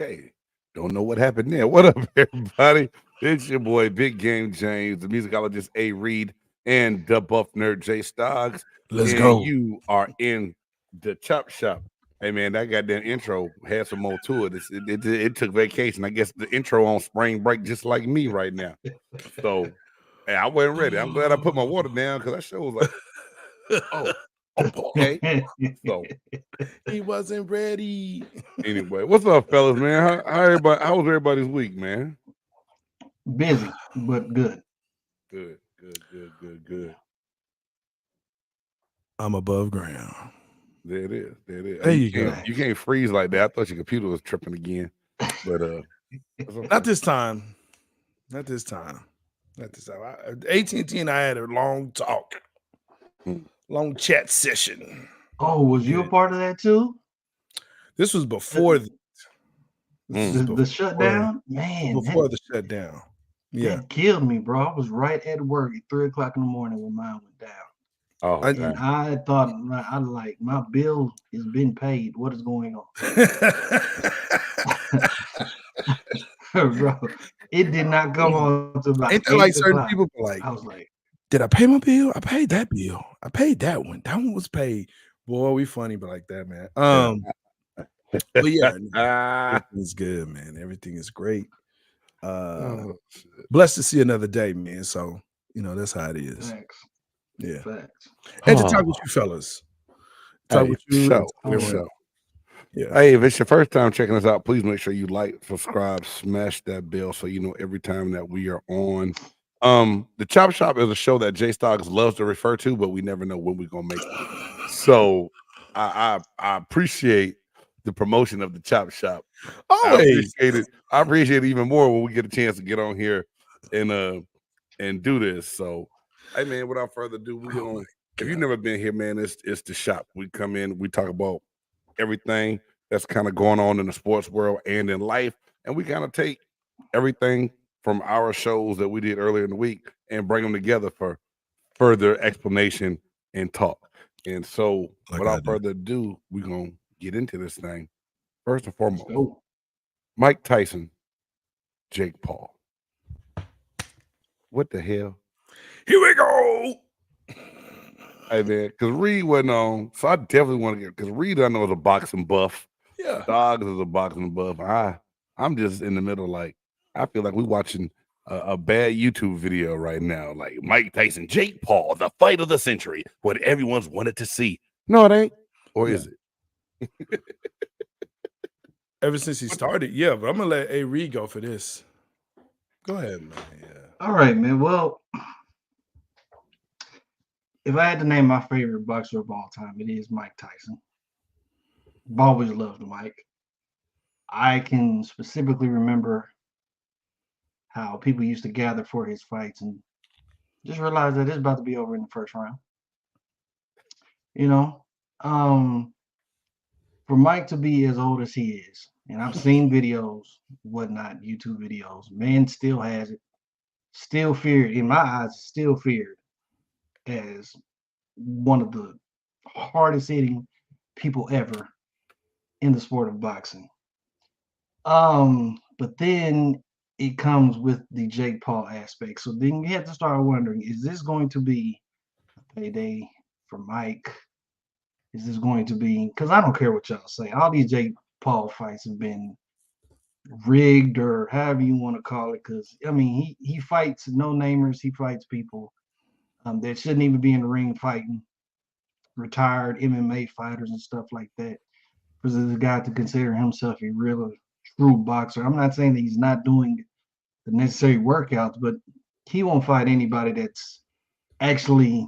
Okay. Don't know what happened there. What up, everybody? It's your boy, Big Game James, the musicologist A. Reed, and the buff nerd J. Stoggs. Let's And go. you are in the Chop Shop. Hey, man, that goddamn intro had some more to it. It took vacation. I guess the intro on spring break, just like me right now. So, hey, I wasn't ready. I'm glad I put my water down because that show was like, oh, okay. So, He wasn't ready. anyway, what's up, fellas, man? How everybody? How was everybody's week, man? Busy, but good. Good. I'm above ground. There it is. There it is. There you you can't, go. You can't freeze like that. I thought your computer was tripping again, but it's okay. Not this time. Not this time. Not this time. AT&T and I had a long talk, long chat session. Oh, was you a part of that too? This was before The shutdown? Man, before the shutdown. Yeah. that killed me, bro. I was right at work at 3:00 in the morning when mine went down. Oh, And I thought, my bill has been paid. What is going on? Bro, it did not come on to about Ain't that like 8 certain o'clock. people be like, I was like, did I pay my bill? I paid that bill. I paid that one. That one was paid. Boy, we funny, but like that, man. But yeah, everything's good, man. Everything is great. Blessed to see another day, man. So, that's how it is. facts. Yeah. Facts. And to talk with you fellas. Talk with you. For sure. Yeah. Hey, if it's your first time checking us out, please make sure you like, subscribe, smash that bell so you know every time that we are on. The Chop Shop is a show that J Stoggs loves to refer to, but we never know when we're gonna make it. So I appreciate the promotion of the Chop Shop. Always. I appreciate it even more when we get a chance to get on here and do this. So, hey man, without further ado, we're gonna. If you've never been here, man, it's the shop. We come in, we talk about everything that's kind of going on in the sports world and in life, and we kind of take everything from our shows that we did earlier in the week and bring them together for further explanation and talk. And so, without further ado, we're gonna get into this thing. First and foremost, Mike Tyson, Jake Paul. What the hell? Here we go. Hey man, because Reed wasn't on, so I definitely want to get because Reed I know is a boxing buff. Yeah, Dogs is a boxing buff. I'm just in the middle, like I feel like we're watching a bad YouTube video right now, like Mike Tyson, Jake Paul, the fight of the century, what everyone's wanted to see. No, it ain't, or is it? Ever since he started, yeah. But I'm gonna let A. Reed go for this. Go ahead, man. Yeah. All right, man. Well, if I had to name my favorite boxer of all time, it is Mike Tyson. I've always loved Mike. I can specifically remember how people used to gather for his fights and just realize that it's about to be over in the first round. For Mike to be as old as he is, and I've seen videos, whatnot, YouTube videos, man still has it, still feared, in my eyes, still feared as one of the hardest hitting people ever in the sport of boxing. But then it comes with the Jake Paul aspect. So then you have to start wondering, is this going to be a payday for Mike? Is this going to be, because I don't care what y'all say, all these Jake Paul fights have been rigged or however you want to call it, because I mean he fights no-namers, he fights people that shouldn't even be in the ring fighting, retired MMA fighters and stuff like that. For this guy to consider himself a real true boxer, I'm not saying that he's not doing the necessary workouts, but he won't fight anybody that's actually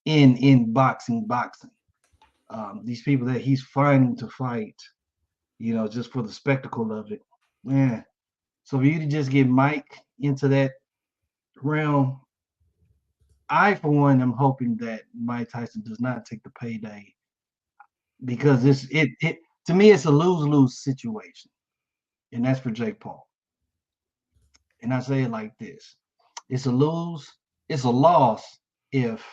in boxing. These people that he's finding to fight, just for the spectacle of it, man. So for you to just get Mike into that realm, I for one am hoping that Mike Tyson does not take the payday, because it to me it's a lose-lose situation, and that's for Jake Paul. And I say it like this: it's a loss if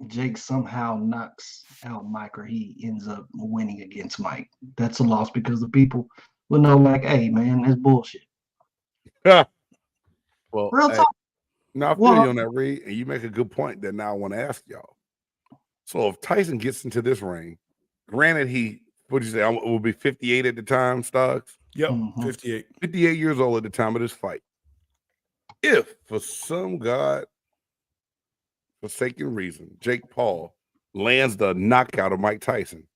Jake somehow knocks out Mike or he ends up winning against Mike. That's a loss because the people will know, like, hey, man, that's bullshit. Well, Real hey, talk. now I feel you on that, Reed, and you make a good point that now I want to ask y'all. So if Tyson gets into this ring, granted what'd you say, will be 58 at the time, Stocks? Yep, Mhm. 58. 58 years old at the time of this fight. If for some God-forsaken reason, Jake Paul lands the knockout of Mike Tyson,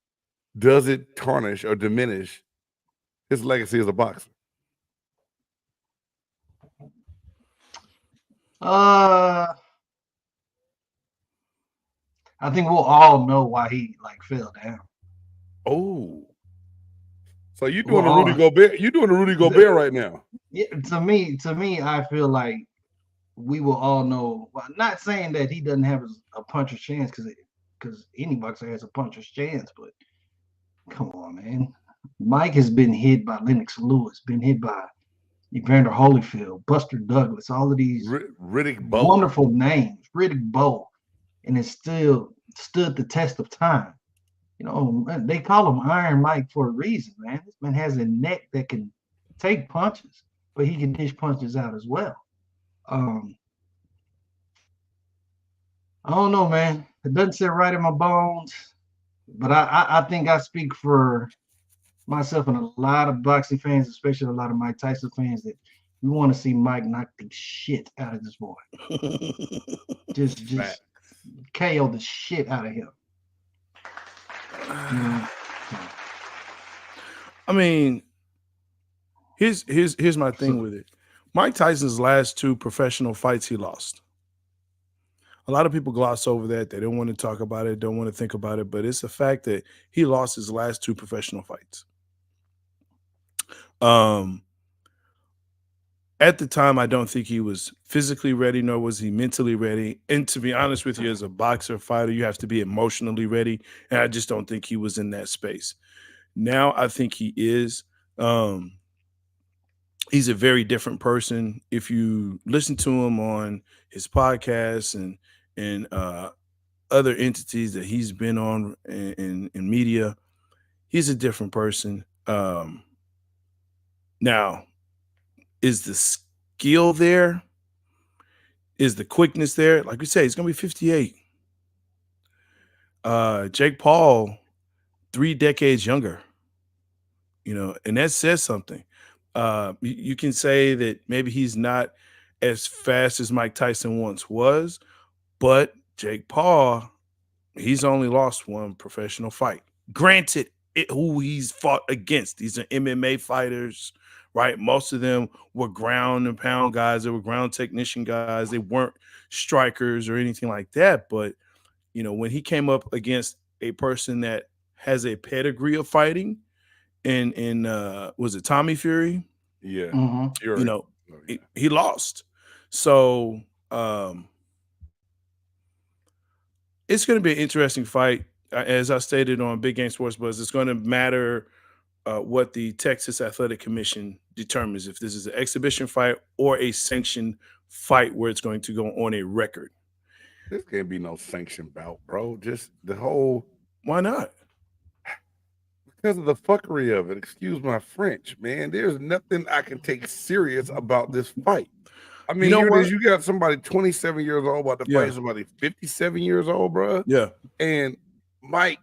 does it tarnish or diminish his legacy as a boxer? I think we'll all know why he like fell down. Oh. So you We'll doing a Rudy all, Gobert? You doing a Rudy Gobert right now? yeah, to me, I feel like we will all know. Well, not saying that he doesn't have a puncher's chance, because any boxer has a puncher's chance, but come on, man. Mike has been hit by Lennox Lewis, been hit by Evander Holyfield, Buster Douglas, all of these Riddick Bowe. wonderful names, Riddick Bowe, and it still stood the test of time. You know, they call him Iron Mike for a reason, man. This man has a neck that can take punches, but he can dish punches out as well. I don't know, man. It doesn't sit right in my bones, but I think I speak for myself and a lot of boxing fans, especially a lot of Mike Tyson fans, that we want to see Mike knock the shit out of this boy. just KO the shit out of him. I mean, here's my thing with it. Mike Tyson's last 2 professional fights he lost. A lot of people gloss over that. They don't want to talk about it, don't want to think about it, but it's a fact that he lost his last 2 professional fights. At the time, I don't think he was physically ready, nor was he mentally ready. And to be honest with you, as a boxer fighter, you have to be emotionally ready. And I just don't think he was in that space. Now I think he is. He's a very different person. If you listen to him on his podcasts and other entities that he's been on in media, he's a different person. Now, is the skill there? Is the quickness there? Like we say, he's going to be 58. Jake Paul, 3 decades younger, and that says something. You can say that maybe he's not as fast as Mike Tyson once was, but Jake Paul, he's only lost 1 professional fight. Granted, who he's fought against. These are MMA fighters, right? Most of them were ground and pound guys. They were ground technician guys. They weren't strikers or anything like that. But, when he came up against a person that has a pedigree of fighting, and was it Tommy Fury? Yeah. Mm-hmm. He lost. So it's going to be an interesting fight. As I stated on Big Game Sports Buzz, it's going to matter what the Texas Athletic Commission determines, if this is an exhibition fight or a sanctioned fight where it's going to go on a record. This can't be no sanctioned bout, bro. Just the whole. Why not? Because of the fuckery of it. Excuse my French, man. There's nothing I can take serious about this fight. I mean, here it is. You got somebody 27 years old about to fight somebody 57 years old, bro. Yeah. And Mike,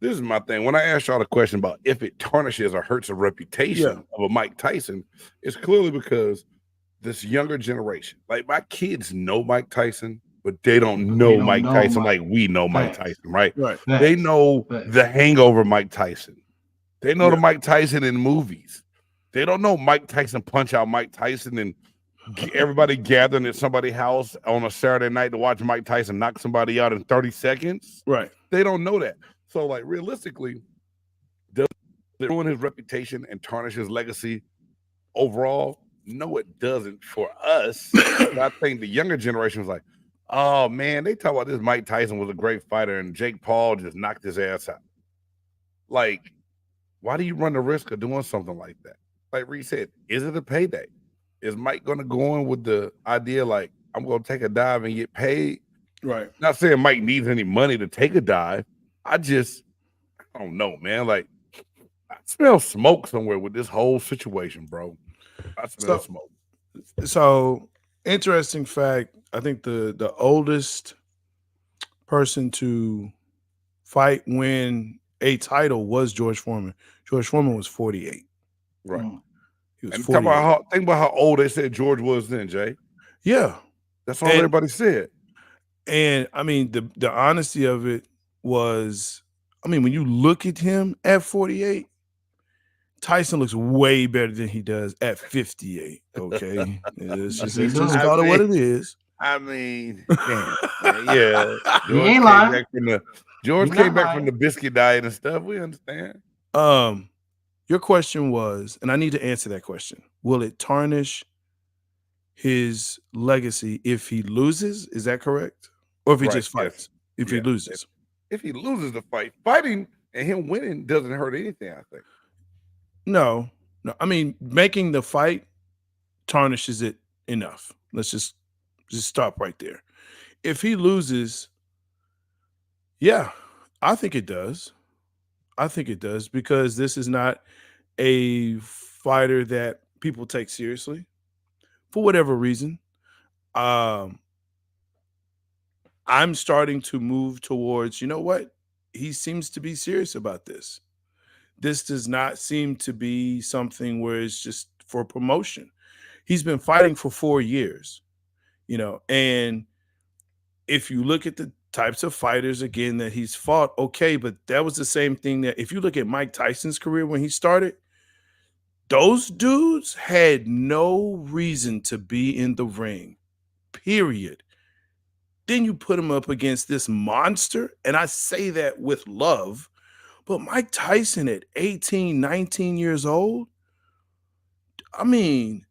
this is my thing. When I asked y'all the question about if it tarnishes or hurts the reputation of a Mike Tyson, it's clearly because this younger generation, like my kids know Mike Tyson, but they don't know Mike Tyson like we know Mike Tyson, right? Right. They know the Hangover Mike Tyson. They know the Mike Tyson in movies. They don't know Mike Tyson punch out Mike Tyson and everybody gathering at somebody's house on a Saturday night to watch Mike Tyson knock somebody out in 30 seconds. Right. They don't know that. So, like, realistically, does it ruin his reputation and tarnish his legacy overall? No, it doesn't for us. But I think the younger generation was like, oh, man, they talk about this Mike Tyson was a great fighter and Jake Paul just knocked his ass out. Like, why do you run the risk of doing something like that? Like Reed said, is it a payday? Is Mike going to go in with the idea like, I'm going to take a dive and get paid? Right. Not saying Mike needs any money to take a dive. I don't know, man. Like, I smell smoke somewhere with this whole situation, bro. I smell smoke. So interesting fact. I think the oldest person to win a title was George Foreman. George Foreman was 48. Right. He was And 48. think about how old they said George was then, Jay. Yeah. That's all everybody said. And I mean, the honesty of it was, I mean, when you look at him at 48, Tyson looks way better than he does at 58. Okay. It's just call it what it is. I mean, damn, man, yeah. George came back from the biscuit diet and stuff. We understand. Your question was, and I need to answer that question. Will it tarnish his legacy if he loses? Is that correct? Or if he just fights? If he loses. If he loses the fight, fighting and him winning doesn't hurt anything, I think. No. I mean, making the fight tarnishes it enough. Let's just stop right there. If he loses, yeah, I think it does. I think it does, because this is not a fighter that people take seriously for whatever reason. I'm starting to move towards, you know what? He seems to be serious about this. This does not seem to be something where it's just for promotion. He's been fighting for 4 years, and if you look at the types of fighters, again, that he's fought, okay, but that was the same thing that if you look at Mike Tyson's career when he started, those dudes had no reason to be in the ring, period. Then you put him up against this monster, and I say that with love, but Mike Tyson at 18, 19 years old, I mean,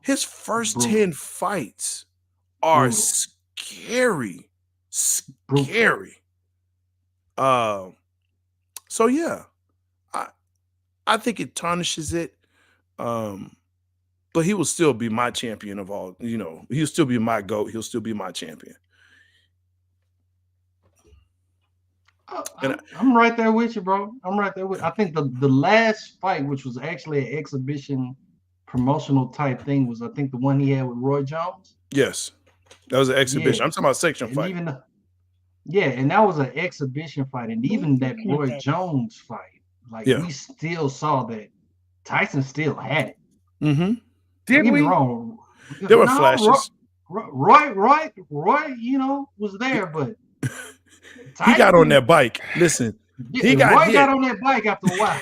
his first 10 fights are scary. So yeah, I think it tarnishes it. But he will still be my champion of all, he'll still be my GOAT. He'll still be my champion. I'm right there with you, bro. I'm right there with you. I think the last fight, which was actually an exhibition promotional type thing, was I think the one he had with Roy Jones. Yes. That was an exhibition. I'm talking about section fight. And that was an exhibition fight. And even that Roy Jones fight, we still saw that Tyson still had it. Mm-hmm. Didn't we? Wrong. There were flashes. Roy, was there, but Tyson, he got on that bike. Listen, Roy got on that bike after a while.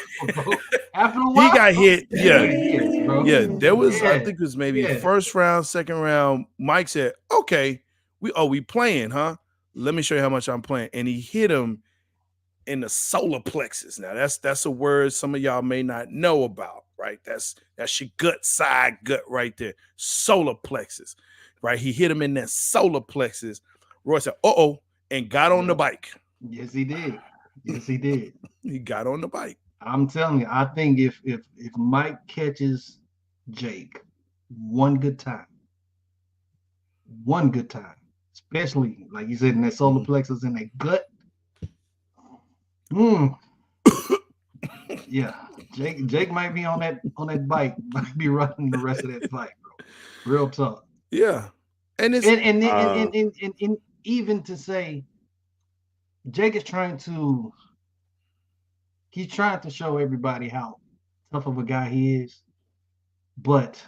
He got hit. Yeah. There was, I think it was maybe first round, second round. Mike said, "Okay, we playing, huh? Let me show you how much I'm playing." And he hit him in the solar plexus. Now that's a word some of y'all may not know about, right? That's your side gut right there. Solar plexus, right? He hit him in that solar plexus. Roy said, "Uh-oh," and got on the bike. Yes, he did. He got on the bike. I'm telling you, I think if Mike catches Jake one good time, especially like you said in that solar plexus in that gut. Yeah, Jake might be on that bike, might be running the rest of that fight, bro. Real talk. Yeah, and even to say, Jake is trying to show everybody how tough of a guy he is, but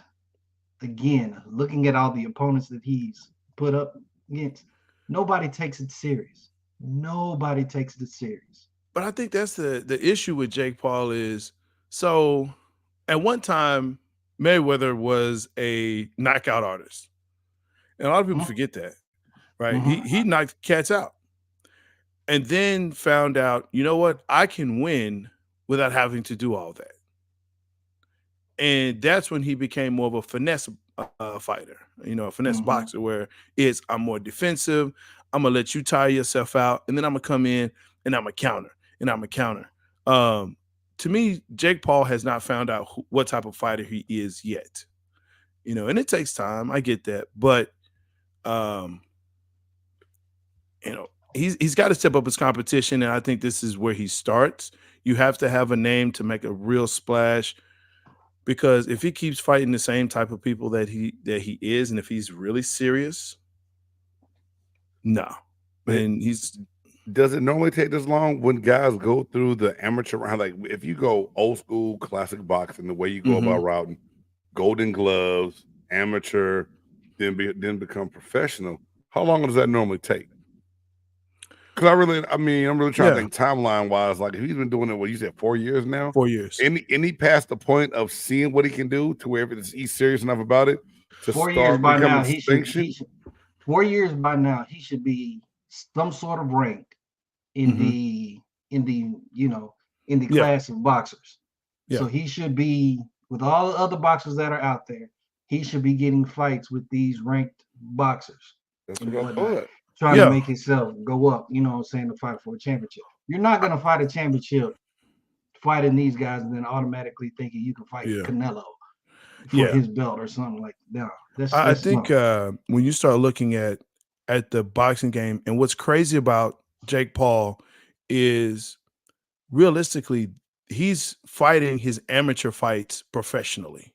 again, looking at all the opponents that he's put up against, nobody takes it serious. But I think that's the issue with Jake Paul is, so at one time, Mayweather was a knockout artist. And a lot of people forget that, right? He knocked cats out. And then found out, you know what? I can win without having to do all that. And that's when he became more of a finesse fighter, a finesse boxer, where I'm more defensive. I'm going to let you tire yourself out. And then I'm going to come in and I'm going to counter. To me, Jake Paul has not found out what type of fighter he is yet, and it takes time. I get that. But you know, he's got to step up his competition, and I think this is where he starts. You have to have a name to make a real splash, because if he keeps fighting the same type of people that he is, and if he's really serious, no. But And he's does it normally take this long when guys go through the amateur round? Like if you go old school classic boxing, the way you go about routing, golden gloves, amateur, then become professional. How long does that normally take? Because I'm really trying to yeah, think timeline wise. Like if he's been doing it, what you said, 4 years now, 4 years. and he past the point of seeing what he can do to where he's serious enough about it to 4 years start by becoming now, distinction. 4 years by now, he should be some sort of ranked in the in the in the Yeah, class of boxers. yeah, So he should be, with all the other boxers that are out there, he should be getting fights with these ranked boxers That's and what I whatnot, thought. trying to yeah, make himself go up, you know what I'm saying, to fight for a championship. You're not gonna fight a championship fighting these guys and then automatically thinking you can fight yeah, Canelo for yeah. his belt or something like that. No, I that's think smart. when you start looking at the boxing game, and what's crazy about Jake Paul is realistically he's fighting his amateur fights professionally.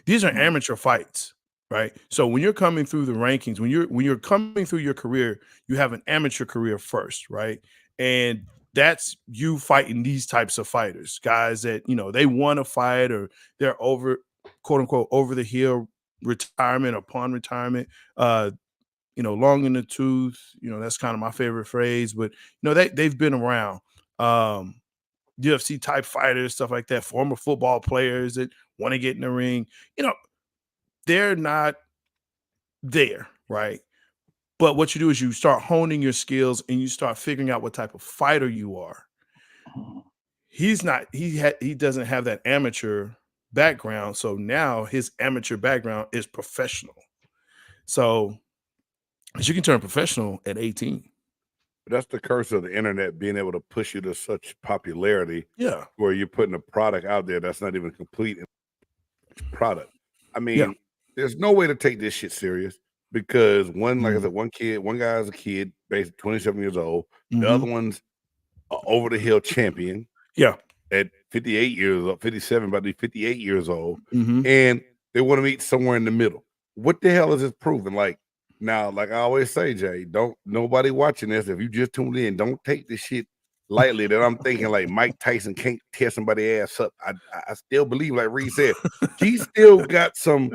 These are amateur fights, right? So when you're coming through the rankings, when you're coming through your career, you have an amateur career first, right? And that's you fighting these types of fighters, guys that they want to fight, or they're over, quote unquote, over the hill retirement, upon retirement, long in the tooth. That's kind of my favorite phrase, but they've been around. Um, UFC type fighters, stuff like that, former football players that want to get in the ring. You know, they're not there, right? But what you do is you start honing your skills and you start figuring out what type of fighter you are. He's not, he doesn't have that amateur background. So now his amateur background is professional. So you can turn professional at 18. But that's the curse of the internet, being able to push you to such popularity Yeah. where you're putting a product out there that's not even complete product. I Yeah. mean, there's no way to take this shit serious because like I Mm. said, one guy is a kid, basically 27 years old. The Mhm. other one's a over the hill champion Yeah. at 58 years old, 57, about to be 58 years old, Mhm. and they want to meet somewhere in the middle. What the hell is this proving? Like now, like I always say, Jay, don't nobody watching this. If you just tuned in, don't take this shit lightly. That I'm thinking like Mike Tyson can't tear somebody's ass up. I still believe, like Reed said, he still got some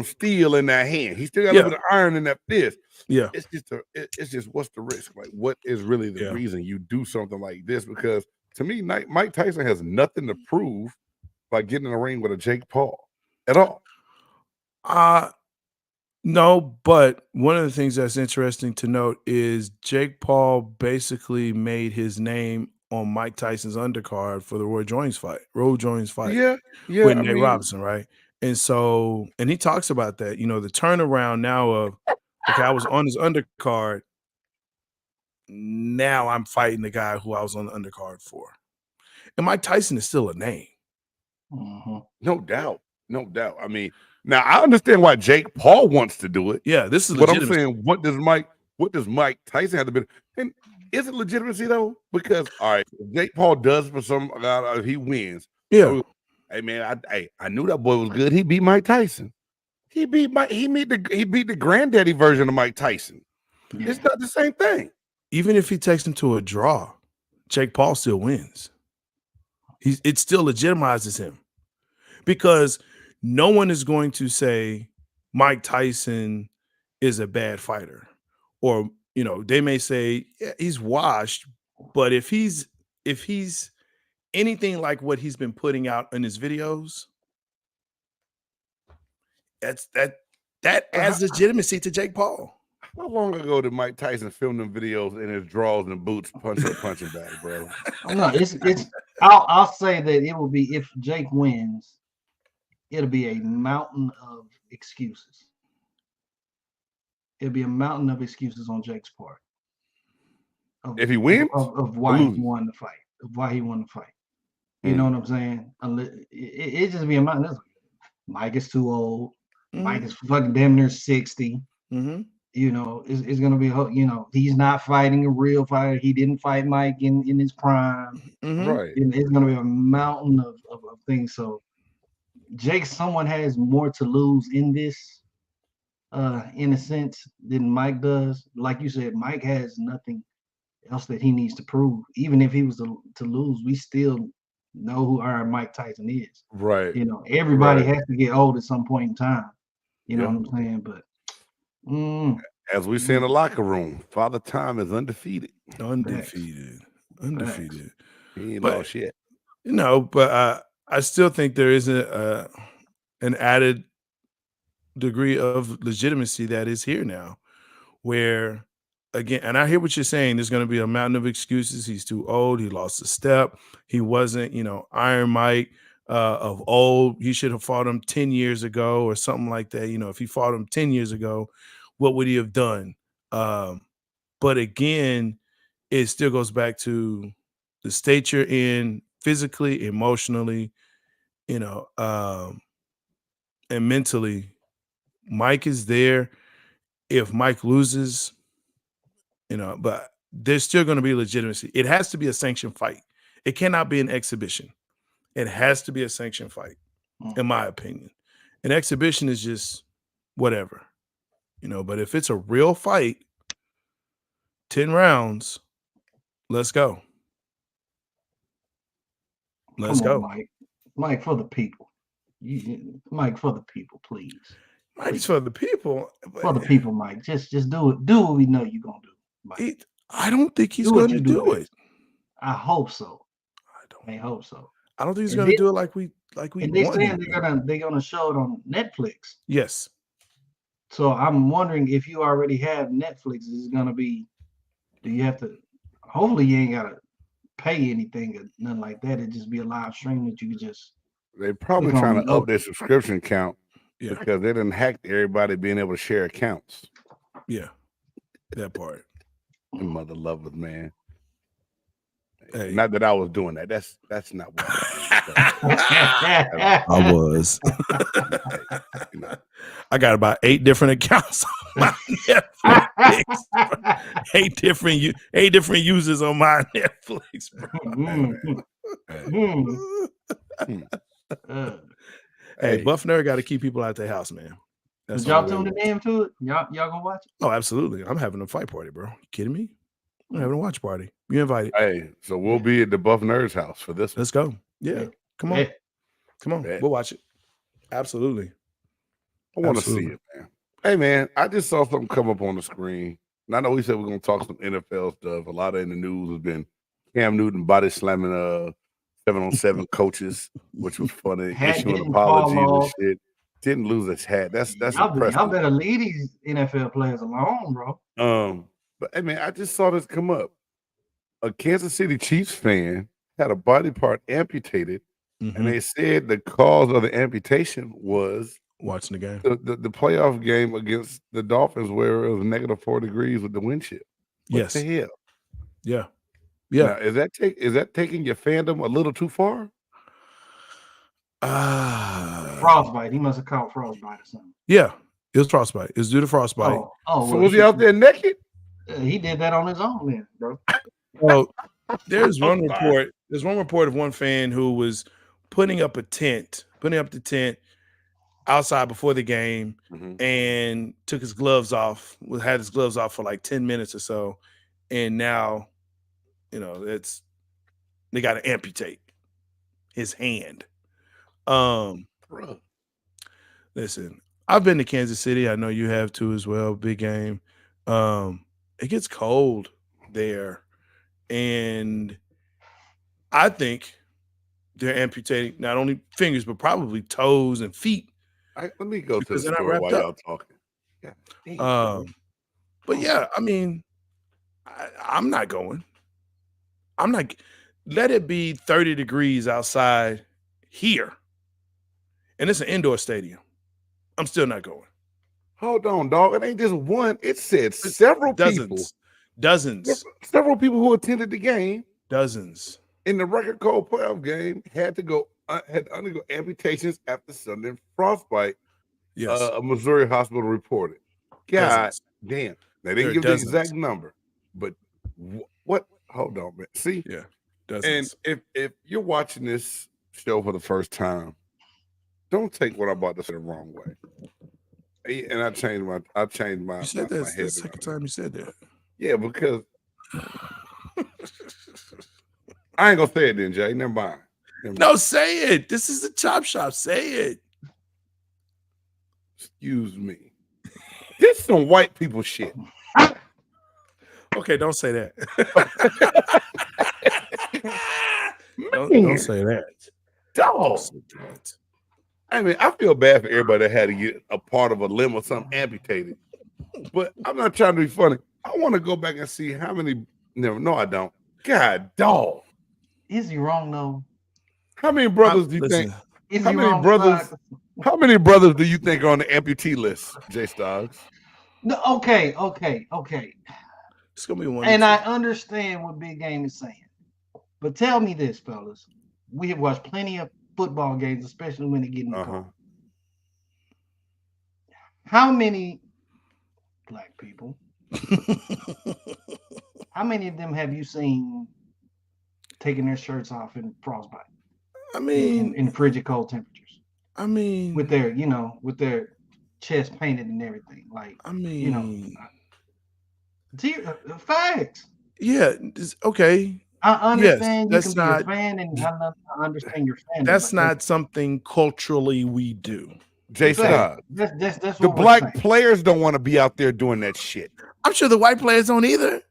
steel in that hand. He still got a Yeah. little bit of iron in that fist. Yeah. It's just what's the risk? Like what is really the Yeah. reason you do something like this? Because to me, Mike Tyson has nothing to prove by getting in a ring with a Jake Paul at all. No, but one of the things that's interesting to note is Jake Paul basically made his name on Mike Tyson's undercard for the Roy Jones fight Yeah, with I Nate mean, Robinson, right? And he talks about that, the turnaround now of, okay, I was on his undercard. Now I'm fighting the guy who I was on the undercard for. And Mike Tyson is still a name. no doubt. I mean, now I understand why Jake Paul wants to do it. Yeah, this is But I'm legitimate. saying, what does Mike Tyson have to be? And is it legitimacy though? Because all right, Jake Paul does for some he wins. Yeah. Hey man, I knew that boy was good. He beat Mike Tyson. He beat the granddaddy version of Mike Tyson. Yeah. It's not the same thing. Even if he takes him to a draw, Jake Paul still wins. It still legitimizes him, because no one is going to say Mike Tyson is a bad fighter, or they may say, yeah, he's washed, but if he's anything like what he's been putting out in his videos, that adds legitimacy to Jake Paul. How long ago did Mike Tyson film them videos in his drawers and boots, punching the punching bag, bro? No, it's. I'll say that it will be, if Jake wins, it'll be a mountain of excuses. It'll be a mountain of excuses on Jake's part. If he wins, of why he won the fight, You know what I'm saying? It just be a mountain. Mike is too old. Mike is fucking damn near 60. You know, it's gonna be, you know, he's not fighting a real fighter. He didn't fight Mike in his prime. Right. It's gonna be a mountain of things. So Jake, someone has more to lose in this, in a sense, than Mike does. Like you said, Mike has nothing else that he needs to prove. Even if he was to lose, we still know who our Mike Tyson is. Right. You know, everybody Right. has to get old at some point in time. You know Yeah. what I'm saying? But As we say in the locker room, Father Time is undefeated. Undefeated. He ain't But lost shit. you know, but I still think there is an added degree of legitimacy that is here now, where again, and I hear what you're saying. There's going to be a mountain of excuses. He's too old. He lost a step. He wasn't, you know, Iron Mike of old. He should have fought him 10 years ago or something like that. You know, if he fought him 10 years ago, what would he have done? But again, it still goes back to the state you're in physically, emotionally, you know, and mentally. Mike is there. If Mike loses, you know, but there's still going to be legitimacy. It has to be a sanctioned fight. It cannot be an exhibition. It has to be a sanctioned fight, in my opinion. An exhibition is just whatever, you know, but if it's a real fight, 10 rounds, let's go. Let's come on, go. Mike, for the people. Mike, for the people, please. Mike's for the people. For the people, Mike. Just do it. Do what we know you're gonna do, Mike. I don't think he's going to do it. I hope so. I hope so. I don't think he's going to do it like we and they want saying him they're gonna show it on Netflix. Yes. So I'm wondering if you already have Netflix, is it gonna be? Do you have to? Hopefully, you ain't gotta pay anything or nothing like that. It'd just be a live stream that you could just. They're probably trying to up their subscription count because they didn't hack everybody being able to share accounts. Yeah, that part. And mother lovers, man. Hey. Not that I was doing that. That's not what I was. You know. I got about 8 different accounts on my Netflix. 8 different users on my Netflix, bro. Hey, Buff Nerd got to keep people out their house, man. Did y'all tune in to it? Y'all gonna watch it? Oh, absolutely. I'm having a fight party, bro. You kidding me? I'm having a watch party. You invited. Hey, so we'll be at the Buff Nerd's house for this one. Let's go. Yeah. Come on. Come on. We'll watch it. Absolutely. I want to see it, man. Hey, man, I just saw something come up on the screen. And I know we said we're going to talk some NFL stuff. A lot of in the news has been Cam Newton body slamming 7-on-7 coaches, which was funny. Issuing apologies and shit. Didn't lose his hat. That's impressive. Y'all better leave these NFL players alone, bro. But hey, man, I just saw this come up. A Kansas City Chiefs fan had a body part amputated, and they said the cause of the amputation was watching the game, the playoff game against the Dolphins, where it was -4 degrees with the wind chill. What the hell? Yeah. Now, is that taking your fandom a little too far? Frostbite. He must have caught frostbite or something. Yeah, it was frostbite. It was due to frostbite. So was he out there naked? He did that on his own, then, bro. Well, there's one report. There's one report of one fan who was putting up the tent outside before the game, and took his gloves off. Had his gloves off for like 10 minutes or so, and now, you know, they got to amputate his hand. Listen, I've been to Kansas City. I know you have too as well. Big game. It gets cold there, and I think they're amputating not only fingers but probably toes and feet. Let me go to the store while y'all talking. Yeah. But yeah, I mean, I'm not going. I'm not. Let it be 30 degrees outside here, and it's an indoor stadium. I'm still not going. Hold on, dog. It ain't just one. It said several people. Dozens. Several people who attended the game. Dozens. In the record cold playoff game had to undergo amputations after sudden frostbite. Yes. A Missouri hospital reported. God Damn. They There didn't are give the dozens. exact number, but what? Hold on, man. See, Yeah, and dozens. if you're watching this show for the first time, don't take what I'm about to say the wrong way. And I changed my You said that's head the around second it. time you said that. Yeah, because I ain't gonna say it then, Jay. Never mind. No, say it. This is the Chop Shop. Say it. Excuse me. This is some white people shit. Okay, don't say that. don't say that. Don't Dog. say that. I mean, I feel bad for everybody that had to get a part of a limb or something amputated. But I'm not trying to be funny. I want to go back and see how many. No, I don't. God, dog. Is he wrong though? How many brothers do you think? Is How he many wrong, brothers? Scott? How many brothers do you think are on the amputee list, Jay Stoggs? No, okay. It's gonna be one. And I understand what Big Game is saying. But tell me this, fellas. We have watched plenty of football games, especially when they get in the cold. How many black people, how many of them have you seen taking their shirts off in frostbite? I mean, in frigid cold temperatures. I mean, with their, with their chest painted and everything. Like, I mean, facts. Yeah, okay. I understand yes, you can be a fan, and I understand your fan. That's not something culturally we do. Jay Stoggs. That's the black players don't want to be out there doing that shit. I'm sure the white players don't either.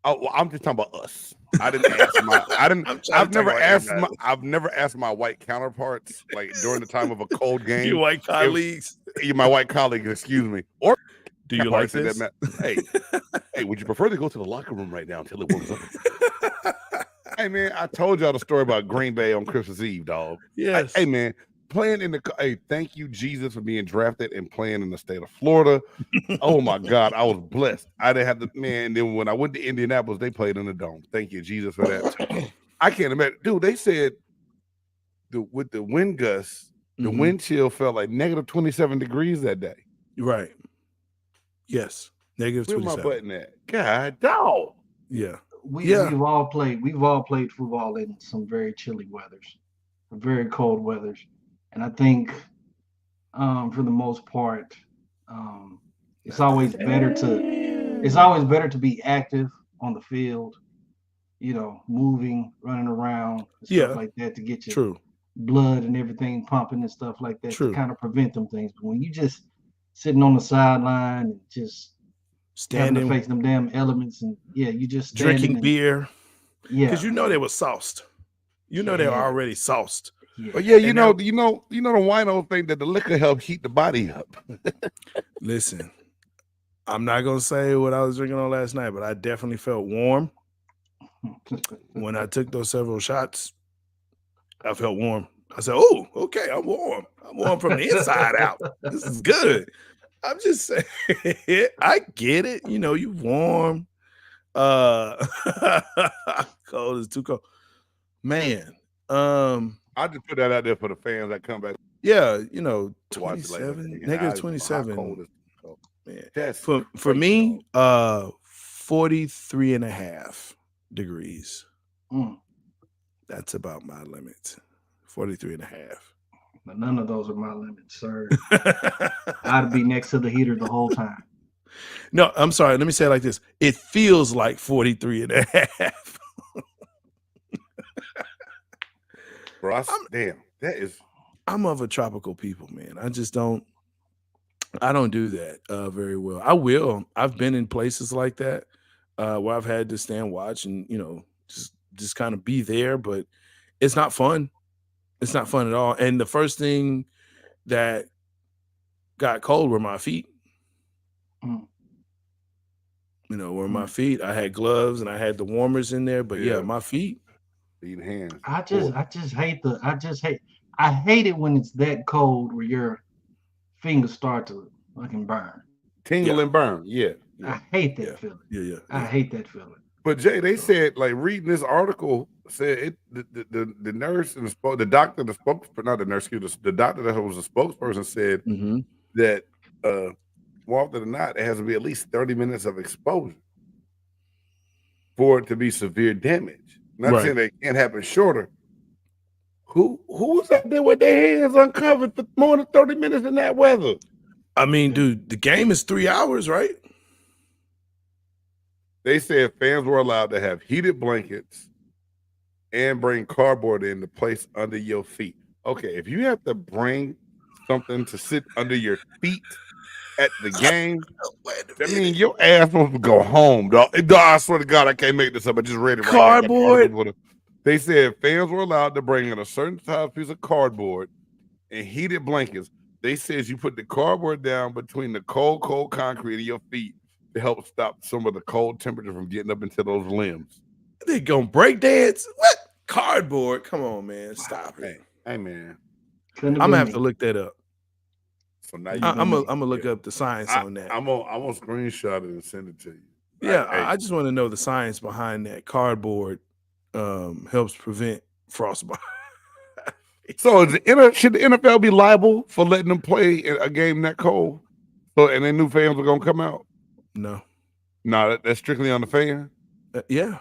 Oh, well, I'm just talking about us. I didn't ask my. I didn't. I've never asked my white counterparts like during the time of a cold game. Your white colleagues. My white colleagues. Excuse me. Or do you like this? Hey, would you prefer to go to the locker room right now until it warms up? Hey man, I told y'all the story about Green Bay on Christmas Eve, dog. Yes. Hey man, playing in the. Hey, thank you Jesus for being drafted and playing in the state of Florida. Oh my God, I was blessed. I didn't have the man. And then when I went to Indianapolis, they played in the dome. Thank you Jesus for that. I can't imagine, dude. They said with the wind gusts, the wind chill felt like negative 27 degrees that day. Right. Yes. Negative 27. Where my button at? God, dog. Yeah. We've all played football in some very chilly weathers, very cold weathers, and I think for the most part, it's always better to be active on the field, moving, running around, stuff like that to get your blood and everything pumping and stuff like that to kind of prevent them things. But when you just sitting on the sideline and just standing to face them damn elements, and you just drinking beer, because they were sauced. They were already sauced. But you know the wino thing that the liquor helps heat the body up. Listen, I'm not gonna say what I was drinking on last night, but I definitely felt warm when I took those several shots. I felt warm. I said, "Oh, okay, I'm warm. I'm warm from the inside out. This is good." I'm just saying, I get it. You warm. Cold is too cold. Man. I just put that out there for the fans that come back. Yeah, 27, negative 27. Man. That's for me, 43.5 degrees. That's about my limit. 43.5. But none of those are my limits, sir. I'd be next to the heater the whole time. No, I'm sorry. Let me say it like this. It feels like 43.5. Bro, damn, that is. I'm of a tropical people, man. I don't do that very well. I will. I've been in places like that where I've had to stand watch and, just kind of be there, but it's not fun. It's not fun at all. And the first thing that got cold were my feet. Were my feet. I had gloves and I had the warmers in there, but my feet. Feet and hands. I hate it when it's that cold where your fingers start to fucking burn. Tingle and burn. Yeah. I hate that feeling. Yeah. I hate that feeling. But Jay, they said, like, reading this article said the nurse and the doctor, the spokesperson, not the nurse, the doctor that was a spokesperson said that more often than not, it has to be at least 30 minutes of exposure for it to be severe damage. Not Right. saying that it can't happen shorter. Who was out there with their hands uncovered for more than 30 minutes in that weather? I mean, dude, the game is 3 hours, right? They said fans were allowed to have heated blankets and bring cardboard in to place under your feet. Okay, if you have to bring something to sit under your feet at the game, that means your ass supposed to go home, dog. I swear to God, I can't make this up. I just read it right now. Cardboard. They said fans were allowed to bring in a certain size piece of cardboard and heated blankets. They says you put the cardboard down between the cold concrete of your feet to help stop some of the cold temperature from getting up into those limbs. They gonna break dance? What? Cardboard? Come on, man. Stop it. Hey man. I'm gonna have to look that up. So now I'm gonna look up the science on that. I'm gonna screenshot it and send it to you. Yeah, I just want to know the science behind that. Cardboard helps prevent frostbite. So should the NFL be liable for letting them play a game that cold? So and then new fans are gonna come out? No, that's strictly on the fan. Yeah,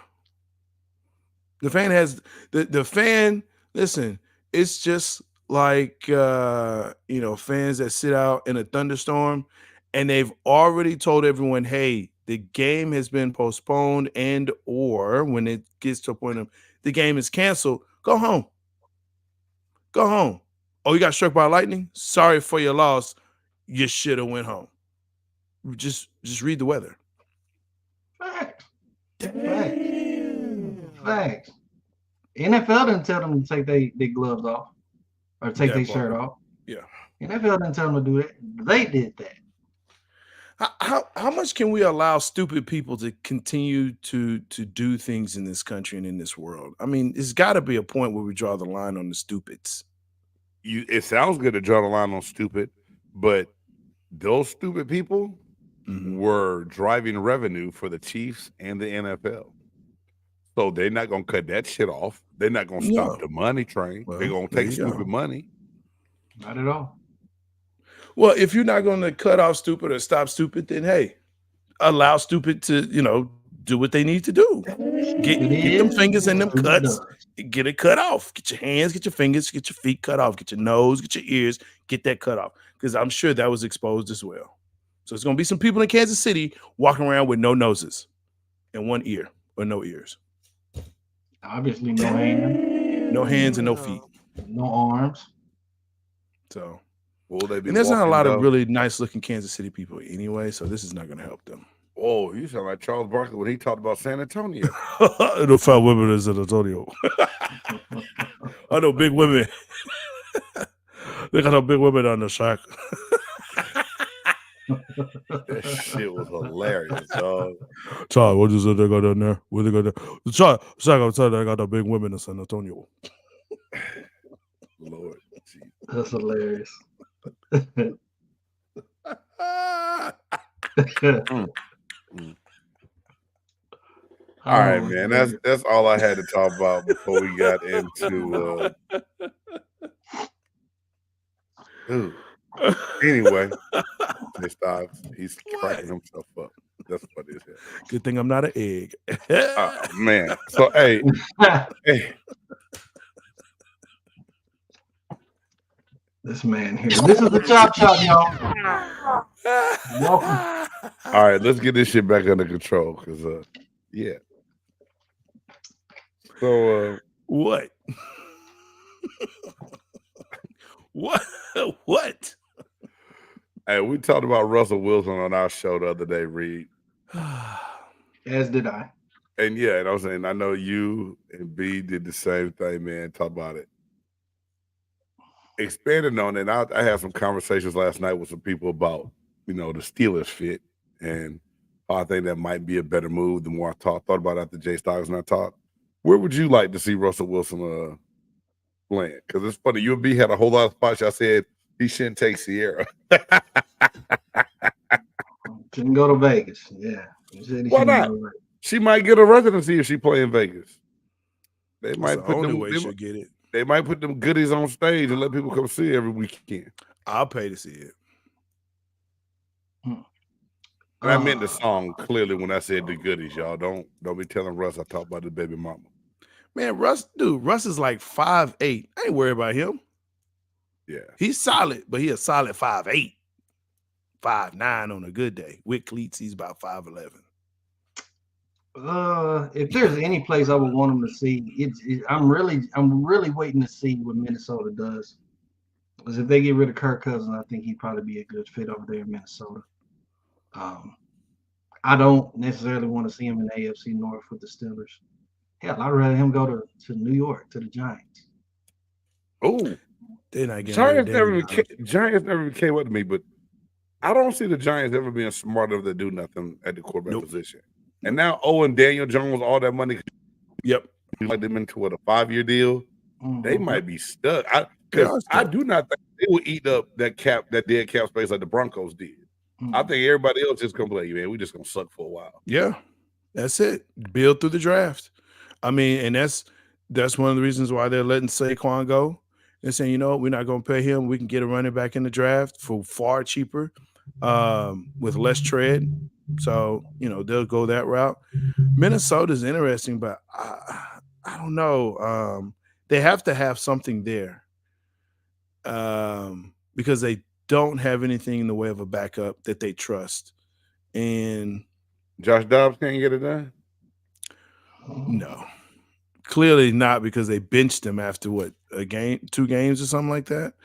the fan has the fan. Listen, it's just like fans that sit out in a thunderstorm, and they've already told everyone, "Hey, the game has been postponed, and or when it gets to a point of the game is canceled, go home." Go home. Oh, you got struck by lightning? Sorry for your loss. You should have went home. Just read the weather. Facts. NFL didn't tell them to take their gloves off or take their shirt off. Yeah. NFL didn't tell them to do that. They did that. How much can we allow stupid people to continue to do things in this country and in this world? I mean, it's got to be a point where we draw the line on the stupids. It sounds good to draw the line on stupid, but those stupid people were driving revenue for the Chiefs and the NFL. So they're not going to cut that shit off. They're not going to stop the money train. They're going to take stupid money. Not at all. Well, if you're not going to cut off stupid or stop stupid, then hey, allow stupid to, do what they need to do. Get them fingers in them cuts. Get it cut off. Get your hands, get your fingers, get your feet cut off. Get your nose, get your ears, get that cut off. Because I'm sure that was exposed as well. So it's going to be some people in Kansas City walking around with no noses and one ear or no ears. Obviously, no hands. No hands and no feet. No arms. So, and there's not a lot of really nice looking Kansas City people anyway, so this is not going to help them. Oh, you sound like Charles Barkley when he talked about San Antonio. The fat women in San Antonio. I know big women. They got no big women on the shack. That shit was hilarious, dog. Charles, what you said they got down there? Where they got there? Charles, I'm telling you, I got the big women in San Antonio. Lord, geez. That's hilarious. All right, man. That's all I had to talk about before we got into. Anyway, he's cracking himself up. That's what it is. Good thing I'm not an egg. Oh, man. So hey. This man here. This is the Chop Shop, y'all. Welcome. All right, let's get this shit back under control, because yeah. So what? What? Hey, we talked about Russell Wilson on our show the other day, Reed. As did I. And yeah, and I was saying, I know you and B did the same thing, man. Talk about it. Expanding on it, I had some conversations last night with some people about, the Steelers fit, and I think that might be a better move. The more I thought about it after Jay Stocks and I talked, where would you like to see Russell Wilson playing? Because it's funny, you and B had a whole lot of spots. I said he shouldn't take Sierra. Shouldn't go to Vegas. Yeah. Why not? She might get a residency if she play in Vegas. They might put them. Get it. They might put them goodies on stage and let people come see every weekend. I'll pay to see it. And I meant the song clearly when I said the goodies, y'all. Don't be telling Russ I talked about the baby mama. Man, Russ is like 5'8". I ain't worried about him. Yeah. He's solid, but he a solid 5'8", 5'9" on a good day. With cleats, he's about 5'11". If there's any place I would want him to see, I'm really waiting to see what Minnesota does. Because if they get rid of Kirk Cousins, I think he'd probably be a good fit over there in Minnesota. I don't necessarily want to see him in the AFC North with the Steelers. Hell, I'd rather him go to New York, to the Giants. Oh, they're not getting Giants never became what to me, but I don't see the Giants ever being smart enough to do nothing at the quarterback position. And now Owen Daniel Jones, all that money, you like them into a 5-year deal. They might be stuck. I do not think they will eat up that dead cap space like the Broncos did. I think everybody else is gonna be like, man, we just gonna suck for a while. Yeah, that's it. Build through the draft. I mean, and that's one of the reasons why they're letting Saquon go. They're saying, you know, we're not gonna pay him. We can get a running back in the draft for far cheaper, with less tread. So, you know, they'll go that route. Minnesota's interesting, but I don't know. They have to have something there, because they don't have anything in the way of a backup that they trust. And Josh Dobbs can't get it done? No. Clearly not, because they benched him after what, 2 games or something like that.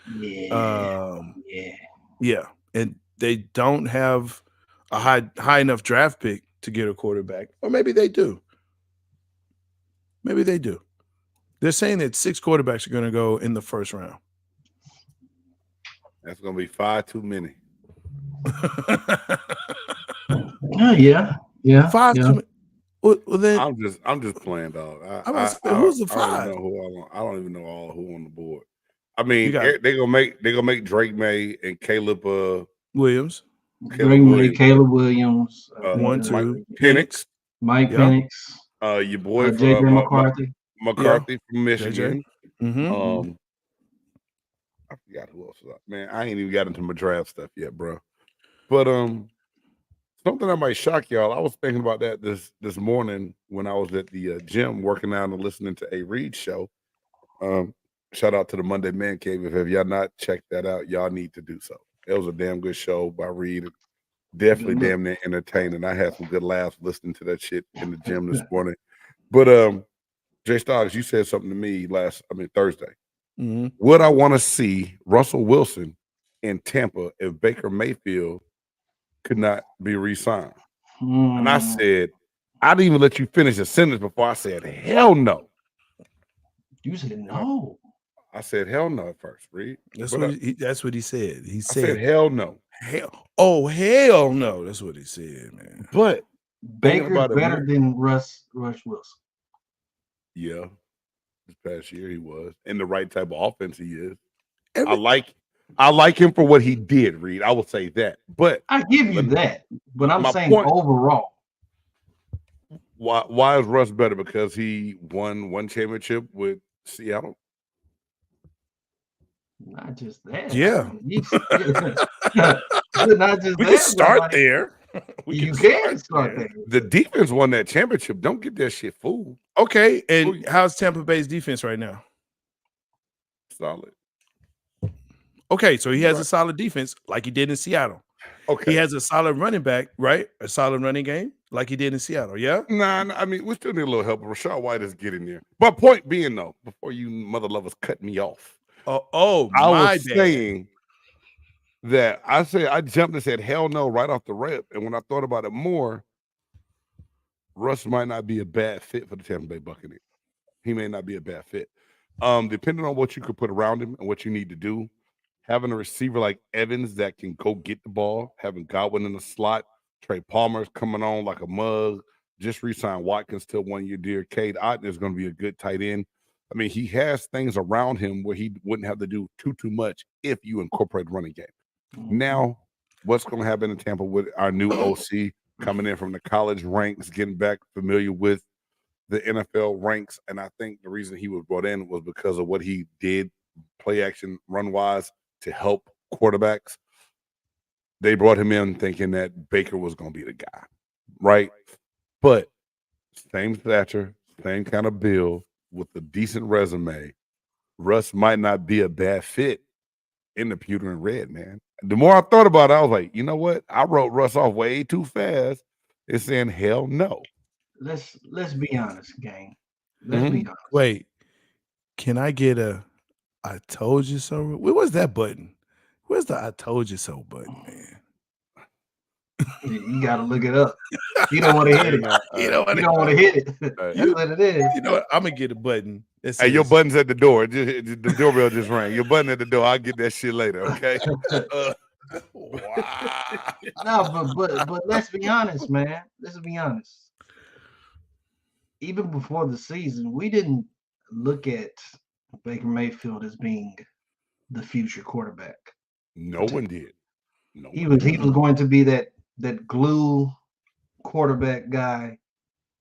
Yeah. And they don't have a high enough draft pick to get a quarterback. Or maybe they do. They're saying that 6 quarterbacks are going to go in the first round. That's going to be 5 too many. Yeah. 5 too many. Well, then I'm just playing, dog. Who's the 5? I don't even know all who on the board. I mean, they gonna make Drake May and Caleb Williams. Caleb Williams. 1, 2. Penix. Mike Penix. Your boy JJ McCarthy. McCarthy from Michigan. Mm-hmm. I forgot who else was up. Man, I ain't even got into my draft stuff yet, bro. But something that might shock y'all. I was thinking about that this morning when I was at the gym working out and listening to a Reed show. Shout out to the Monday Man Cave. If y'all not checked that out, y'all need to do so. It was a damn good show by Reed. Definitely damn near entertaining. I had some good laughs listening to that shit in the gym this morning. But Jay Stoggs, you said something to me Thursday. Mm-hmm. Would I want to see Russell Wilson in Tampa if Baker Mayfield could not be re-signed? And I said, I didn't even let you finish the sentence before I said, hell no. You said no. I said, hell no at first, Reed. That's what he said. He said, hell no. Hell no. That's what he said, man. But Baker's better than Russ Wilson. Yeah. This past year he was. In the right type of offense he is. I like him for what he did, Reed. I will say that. But I give you that. But I'm saying overall. Why is Russ better? Because he won 1 championship with Seattle? Not just that. Yeah. Not just we can start there. You can start there. The defense won that championship. Don't get that shit fooled. Okay. And how's Tampa Bay's defense right now? Solid. Okay, so he has a solid defense like he did in Seattle. Okay. He has a solid running back, right? A solid running game like he did in Seattle, yeah? Nah, I mean, we still need a little help. Rashad White is getting there. But point being, though, before you mother lovers cut me off. I was saying that I jumped and said, hell no, right off the rip. And when I thought about it more, Russ might not be a bad fit for the Tampa Bay Buccaneers. He may not be a bad fit. Depending on what you could put around him and what you need to do, having a receiver like Evans that can go get the ball, having Godwin in the slot, Trey Palmer's coming on like a mug, just re-signed Watkins till 1 year deal. Cade Otton is going to be a good tight end. I mean, he has things around him where he wouldn't have to do too much if you incorporate running game. Now, what's going to happen in Tampa with our new OC coming in from the college ranks, getting back familiar with the NFL ranks? And I think the reason he was brought in was because of what he did play action run-wise to help quarterbacks. they brought him in thinking that Baker was going to be the guy, right? But same stature, same kind of build with a decent resume. Russ might not be a bad fit in the pewter and red, man. The more I thought about it, I was like, you know what? I wrote Russ off way too fast. It's saying hell no. Let's be honest, gang. Let's be honest. Wait, can I get a I told you so? Where was that button? Where's the I told you so button, man? You got to look it up. You don't want to hit it. You don't want to hit it. That's what it is. You know what? I'm gonna get a button. Hey, your button's at the door. The doorbell just rang. Your button at the door. I'll get that shit later, okay? Wow. No, but let's be honest, man. Let's be honest. Even before the season, we didn't look at Baker Mayfield as being the future quarterback. No one did. He was going to be that glue quarterback guy,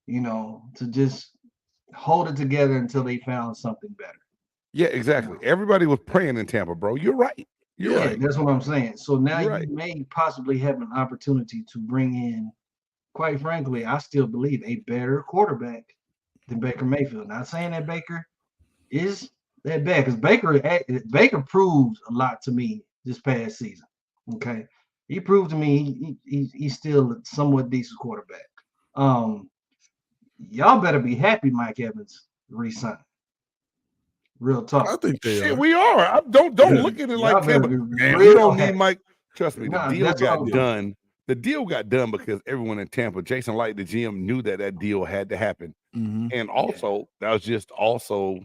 to just hold it together until they found something better. Yeah, exactly. Everybody was praying in Tampa, bro. You're right. You're right. That's what I'm saying. So now you may possibly have an opportunity to bring in, quite frankly, I still believe a better quarterback than Baker Mayfield. Not saying that Baker is that bad, because Baker proved a lot to me this past season. Okay, he proved to me he's still a somewhat decent quarterback. Y'all better be happy Mike Evans re-signed. Real talk. I think they are. We are. Don't look at it like that. Man, we don't need Mike. Trust me, the deal got done. The deal got done because everyone in Tampa, Jason Light, the GM, knew that deal had to happen. And also, that was just also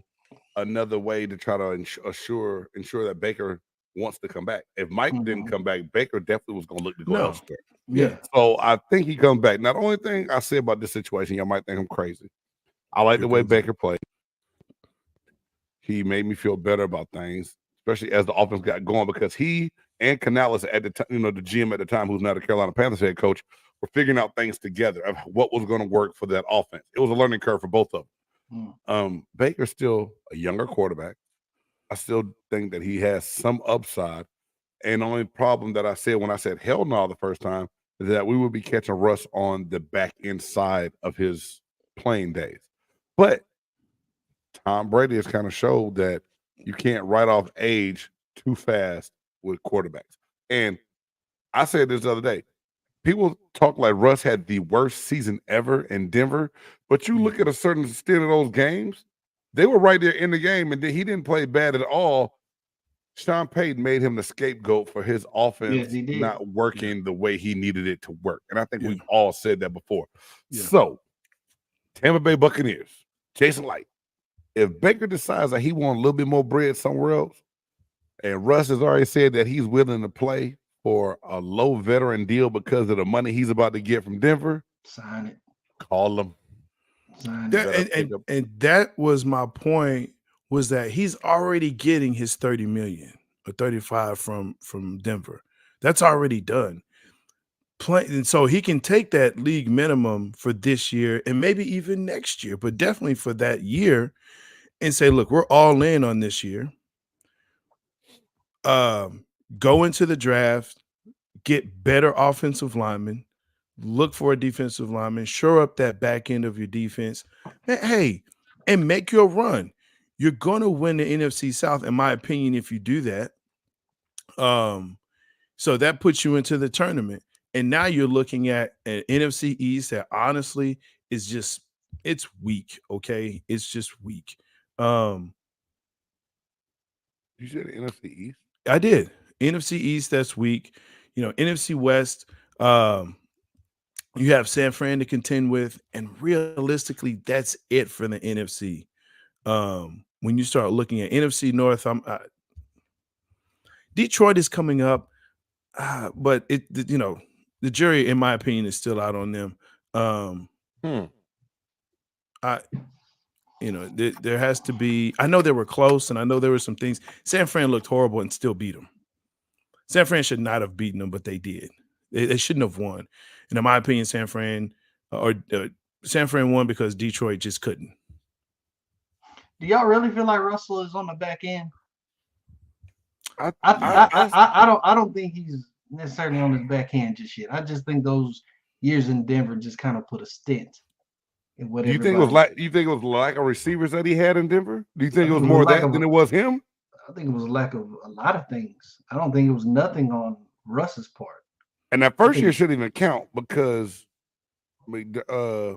another way to try to ensure that Baker wants to come back. If Mike didn't come back, Baker definitely was going to look to go elsewhere. Yeah. So I think he comes back. Now, the only thing I say about this situation, y'all might think I'm crazy. I like the way Baker played. He made me feel better about things, especially as the offense got going, because he and Canales at the time, the GM at the time, who's now the Carolina Panthers head coach, were figuring out things together of what was going to work for that offense. It was a learning curve for both of them. Baker's still a younger quarterback. I still think that he has some upside. And the only problem that I said when I said hell no the first time is that we would be catching Russ on the back end side of his playing days. But Tom Brady has kind of showed that you can't write off age too fast with quarterbacks. And I said this the other day, people talk like Russ had the worst season ever in Denver, but you look at a certain extent of those games, they were right there in the game, and he didn't play bad at all. Sean Payton made him the scapegoat for his offense not working the way he needed it to work. And I think we've all said that before. So, Tampa Bay Buccaneers, Jason Light, if Baker decides that he wants a little bit more bread somewhere else, and Russ has already said that he's willing to play for a low veteran deal because of the money he's about to get from Denver, sign it. Call him. And that was my point, was that he's already getting his 30 million or 35 from Denver. That's already done. And so he can take that league minimum for this year and maybe even next year, but definitely for that year, and say, look, we're all in on this year. Go into the draft, get better offensive linemen, look for a defensive lineman, shore up that back end of your defense. Hey, and make your run. You're going to win the NFC South, in my opinion, if you do that. So that puts you into the tournament. And now you're looking at an NFC East that honestly is just, it's weak, okay? It's just weak. You said NFC East? I did. NFC East, that's weak. NFC West, you have San Fran to contend with, and realistically, that's it for the NFC. When you start looking at NFC North, Detroit is coming up, but the jury, in my opinion, is still out on them. There has to be. I know they were close, and I know there were some things. San Fran looked horrible and still beat them. San Fran should not have beaten them, but they did. They shouldn't have won. And in my opinion, San Fran won because Detroit just couldn't. Do y'all really feel like Russell is on the back end? I don't think he's necessarily on his backhand just yet. I just think those years in Denver just kind of put a stint in what Do you think it was everybody. like lack of receivers that he had in Denver? Do you I think it think was it was more a of lack that of. than it was him? I think it was a lack of a lot of things. I don't think it was nothing on Russ's part. And that I first year think shouldn't even count because I mean, I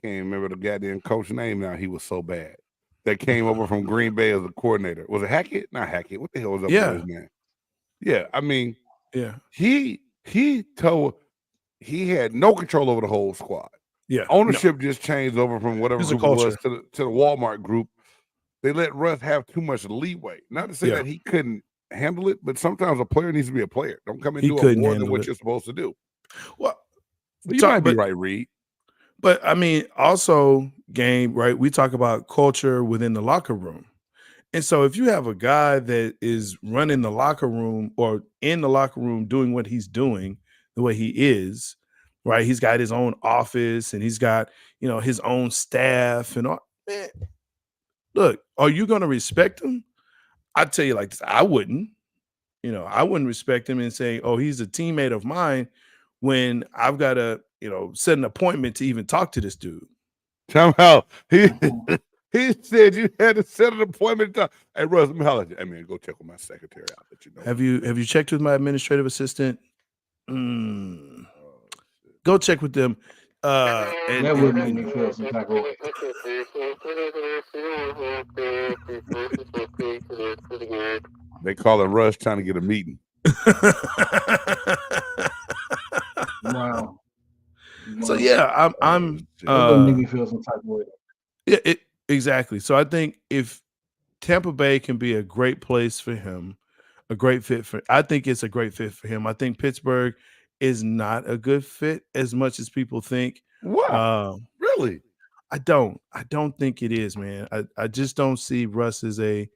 can't remember the goddamn coach name now. He was so bad. That came over from Green Bay as a coordinator. Was it Hackett? Not Hackett. What the hell was up with Yeah, his name? Yeah, I mean, yeah, he told he had no control over the whole squad. yeah. No, Ownership just changed over from whatever it's a group it was culture. to the Walmart group. They let Russ have too much leeway. Not to say Yeah, that he couldn't handle it, but sometimes a player needs to be a player. Don't come and he do couldn't more than handle what it. you're supposed to do. Well, So you might be but right, Reed. but I mean, also game, right? We talk about culture within the locker room. And so if you have a guy that is running the locker room or in the locker room doing what he's doing the way he is, right? He's got his own office and he's got, his own staff and all. Man, look, are you going to respect him? I'd tell you like this, I wouldn't. I wouldn't respect him and say, "Oh, he's a teammate of mine," when I've got to, set an appointment to even talk to this dude. Somehow he Mhm. he said you had to set an appointment. Hey, Russ, let me holler at you. Hey, man, go check with my secretary. I'll let you know. Have you checked with my administrative assistant? Mm. Oh, shit. Go check with them. And That would make me feel some type of way. They call it Russ trying to get a meeting. Wow. So Wow. yeah, I'm shit. That would make me feel some type of way. yeah, exactly. So I think if Tampa Bay can be a great place for him, a great fit for I think it's a great fit for him. I think Pittsburgh is not a good fit as much as people think. Wow. Um, Really? I don't think it is, man. I just don't see Russ as he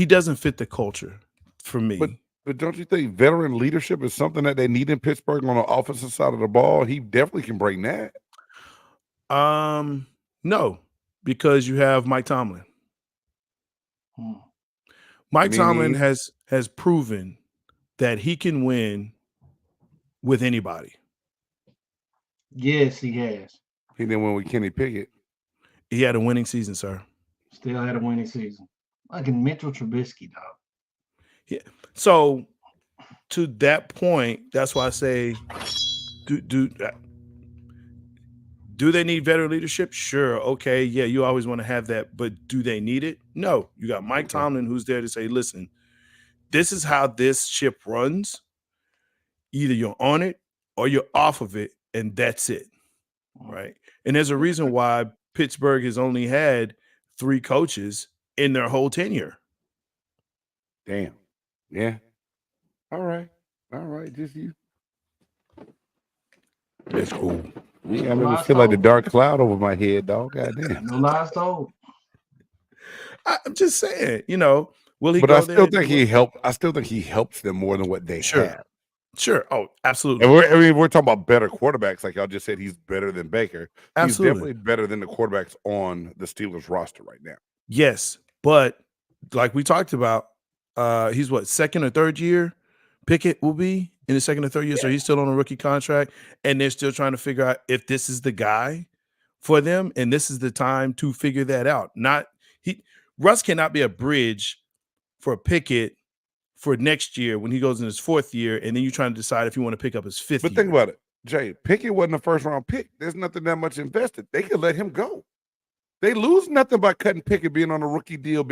doesn't fit the culture for But me. but don't you think veteran leadership is something that they need in Pittsburgh on the offensive side of the ball? He definitely can bring that. No, because you have Mike Tomlin. Hmm. Mike Tomlin Meaning has proven that he can win with anybody. Yes, he has. he didn't win with Kenny Pickett. He had a winning season, sir. Still had a winning season. Like in Mitchell Trubisky, dog. Yeah. So to that point, that's why I say, do they need veteran leadership? Sure. Okay. Yeah, you always want to have that, but do they need it? No. You got Mike Okay. Tomlin who's there to say, listen, this is how this ship runs. Either you're on it or you're off of it, and that's it. Right. And there's a reason why Pittsburgh has only had 3 coaches in their whole tenure. Damn. Yeah. All right. All right. Just you. That's cool. You No got me lies feel like the told. dark cloud over my head, dog. Goddamn. No lies told. I'm just saying, will he But I go there still and think do it? he helped. I still think he helps them more than what they Sure. have. Sure. Oh, And absolutely. we're talking about better quarterbacks. Like y'all just said, he's better than Baker. He's Absolutely. definitely better than the quarterbacks on the Steelers roster right now. Yes. But like we talked about, he's what, second or third year? Pickett will be in his second or third year. So he's still on a rookie contract. And they're still trying to figure out if this is the guy for them. And this is the time to figure that out. Russ cannot be a bridge for Pickett for next year when he goes in his 4th year, and then you're trying to decide if you want to pick up his 5th But year. think about it, Jay. Pickett wasn't a first round pick. There's nothing that much invested. They could let him go. They lose nothing by cutting Pickett being on a rookie deal.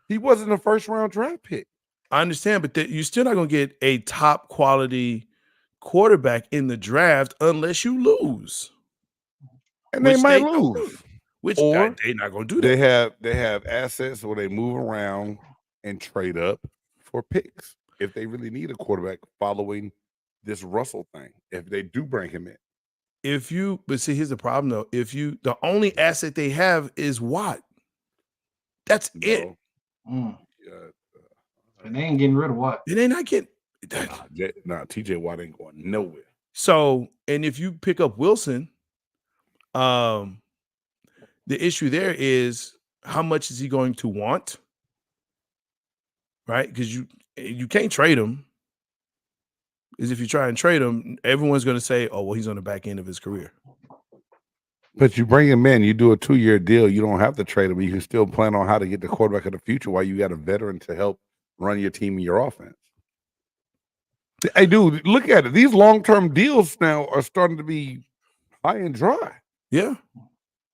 He wasn't a first round draft pick. I understand, but you're still not going to get a top quality quarterback in the draft unless you lose. And they might don't lose. do. Which Or they're not going to do that. They have assets where they move around and trade up for picks if they really need a quarterback following this Russell thing. If they do bring him in. But see, here's the problem though. The only asset they have is Watt. That's it. Mm. And they ain't getting rid of Watt. And they're not getting. TJ Watt ain't going nowhere. So, and if you pick up Wilson, the issue there is how much is he going to want? Right? Because You can't trade him. Because if you try and trade him, everyone's going to say, "Oh, well, he's on the back end of his career." But you bring him in, you do a 2-year deal. You don't have to trade him. You can still plan on how to get the quarterback of the future while you got a veteran to help run your team and your offense. Hey, dude, look at it. These long-term deals now are starting to be high and dry. Yeah.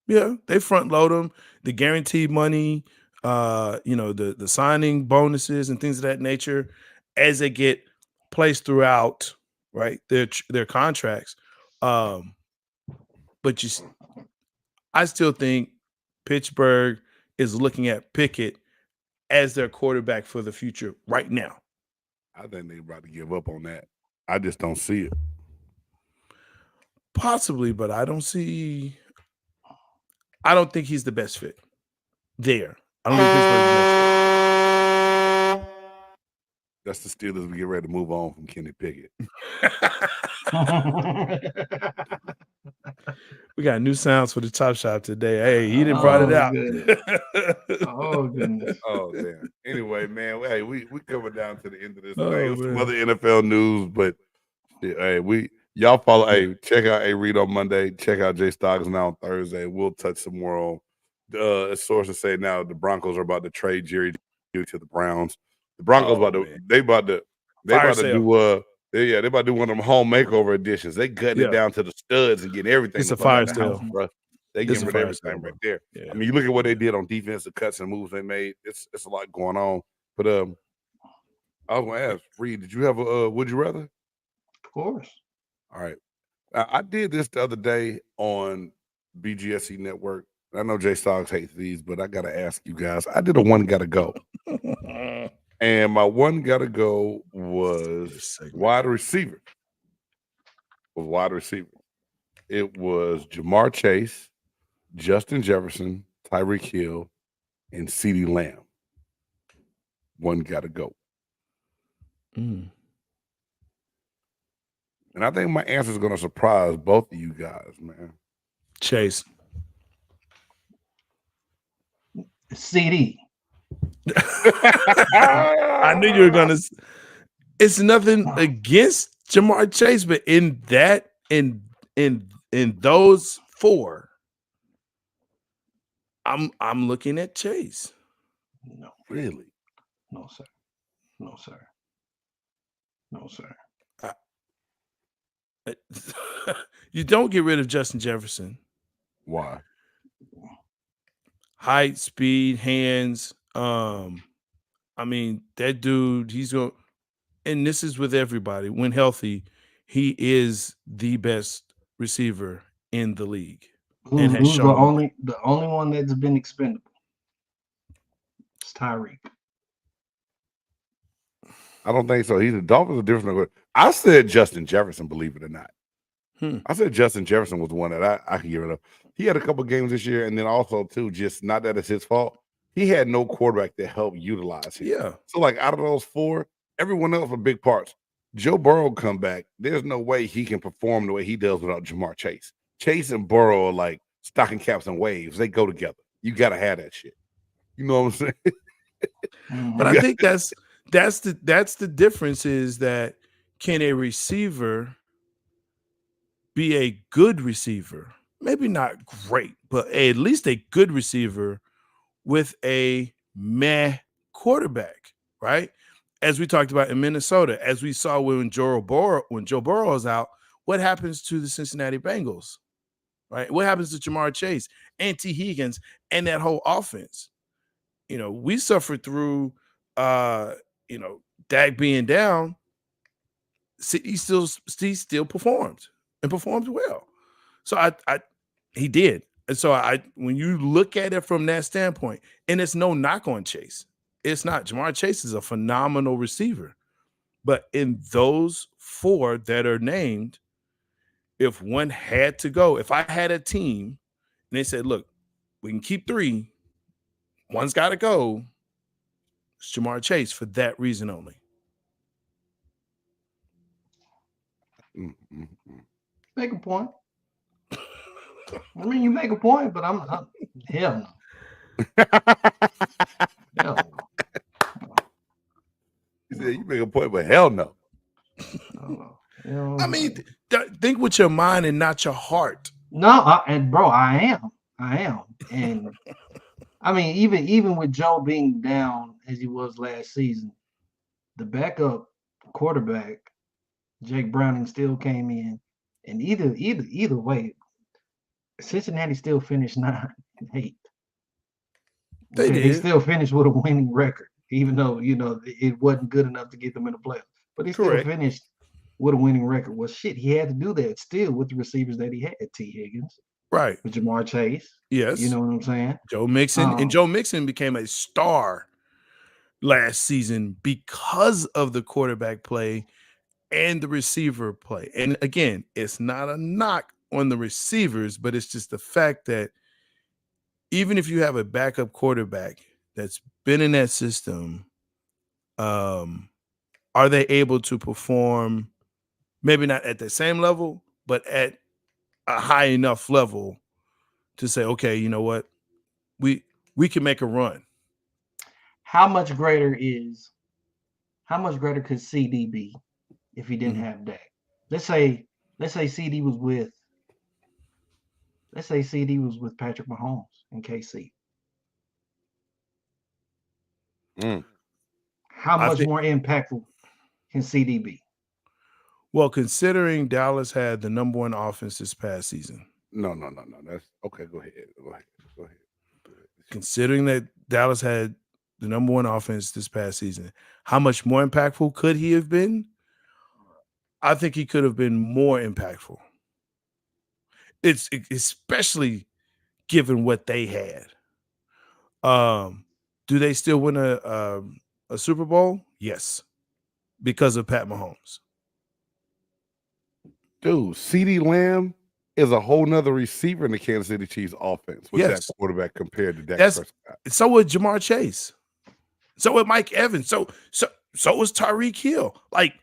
They front load them, the guaranteed money, the signing bonuses and things of that nature as they get placed throughout, right? Their contracts. But I still think Pittsburgh is looking at Pickett as their quarterback for the future right now. I think they're about to give up on that. I just don't see it. Possibly, but I don't think he's the best fit there. I don't think Pittsburgh's That's the Steelers. We get ready to move on from Kenny Pickett. We got new sounds for the Chop Shop today. Hey, he didn't brought it out. Oh, goodness. Oh, damn. Anyway, man, hey, we coming down to the end of this thing. Some other NFL news, but hey, y'all follow. Hey, check out A-Reed on Monday. Check out Jay Stocks now on Thursday. We'll touch some more on sources say now the Broncos are about to trade Jerry to the Browns. The Broncos about to do they about to do one of them home makeover editions. They gutting it down to the studs and getting everything. It's a fire sale, bro. They getting rid of everything right there. Yeah. I mean, you look at what they did on defense, the cuts and moves they made. It's a lot going on. But I was gonna ask, Reed, did you have a would you rather? Of course. All right. I did this the other day on BGSE Network. I know Jay Stocks hates these, but I gotta ask you guys. I did a one gotta go. And my one gotta go was wide receiver. It was Jamar Chase, Justin Jefferson, Tyreek Hill, and CeeDee Lamb. One gotta go. And I think my answer is gonna surprise both of you guys, man. Chase. CD. I knew you were gonna. It's nothing against Jamar Chase, but in those four, I'm looking at Chase. No, really? No, sir. No, sir. No, sir. You don't get rid of Justin Jefferson. Why? Height, speed, hands. I mean, that dude, he's going, and this is with everybody. When healthy, he is the best receiver in the league. Who's the only one that's been expendable? It's Tyreek. I don't think so. The Dolphins are different. I said Justin Jefferson, believe it or not. I said Justin Jefferson was the one that I could get rid of. He had a couple games this year, and then also too, just not that it's his fault. He had no quarterback to help utilize him. Yeah. So like out of those four, everyone else were big parts. Joe Burrow come back. There's no way he can perform the way he does without Jamar Chase. Chase and Burrow are like stocking caps and waves. They go together. You got to have that shit. You know what I'm saying? But I think that's the difference is that can a receiver be a good receiver? Maybe not great, but at least a good receiver with a meh quarterback, right? As we talked about in Minnesota, as we saw when Joe Burrow is out, what happens to the Cincinnati Bengals, right? What happens to Jamar Chase and T. Higgins and that whole offense? You know, we suffered through, Dak being down. He still performed and performed well. So he did. And so when you look at it from that standpoint, and it's no knock on Chase, it's not. Jamar Chase is a phenomenal receiver. But in those four that are named, if one had to go, if I had a team and they said, look, we can keep three, one's got to go, it's Jamar Chase for that reason only. Make a point. I mean, you make a point, but I'm hell no. Hell no. He said, "You make a point, but hell no." I don't know. You know, I mean, think with your mind and not your heart. no, and bro, I am, and I mean, even with Joe being down as he was last season, the backup quarterback Jake Browning still came in, and either way, Cincinnati still finished 9-8. They Okay, they did. still finished with a winning record, even though it wasn't good enough to get them in the playoffs. But they still Correct. finished with a winning record. Well, shit, he had to do that still with the receivers that he had. T. Higgins, Right. with Jamar Chase. Yes. You know what I'm saying? Joe Mixon. And Joe Mixon became a star last season because of the quarterback play and the receiver play. And again, it's not a knock on the receivers, but it's just the fact that even if you have a backup quarterback that's been in that system, are they able to perform maybe not at the same level, but at a high enough level to say, okay, you know what? We can make a run. How much greater could CD be if he didn't have Dak? Let's say CD was with Patrick Mahomes in KC. How much more impactful can CD be? Well, considering Dallas had the number one offense this past season. No. That's okay. Go ahead. Considering that Dallas had the number one offense this past season, how much more impactful could he have been? I think he could have been more impactful. It's especially given what they had. Do they still win a Super Bowl? Yes, because of Pat Mahomes. Dude, CeeDee Lamb is a whole nother receiver in the Kansas City Chiefs offense with that quarterback compared to Dak Prescott. So with Jamar Chase. So with Mike Evans. So was Tyreek Hill. Like,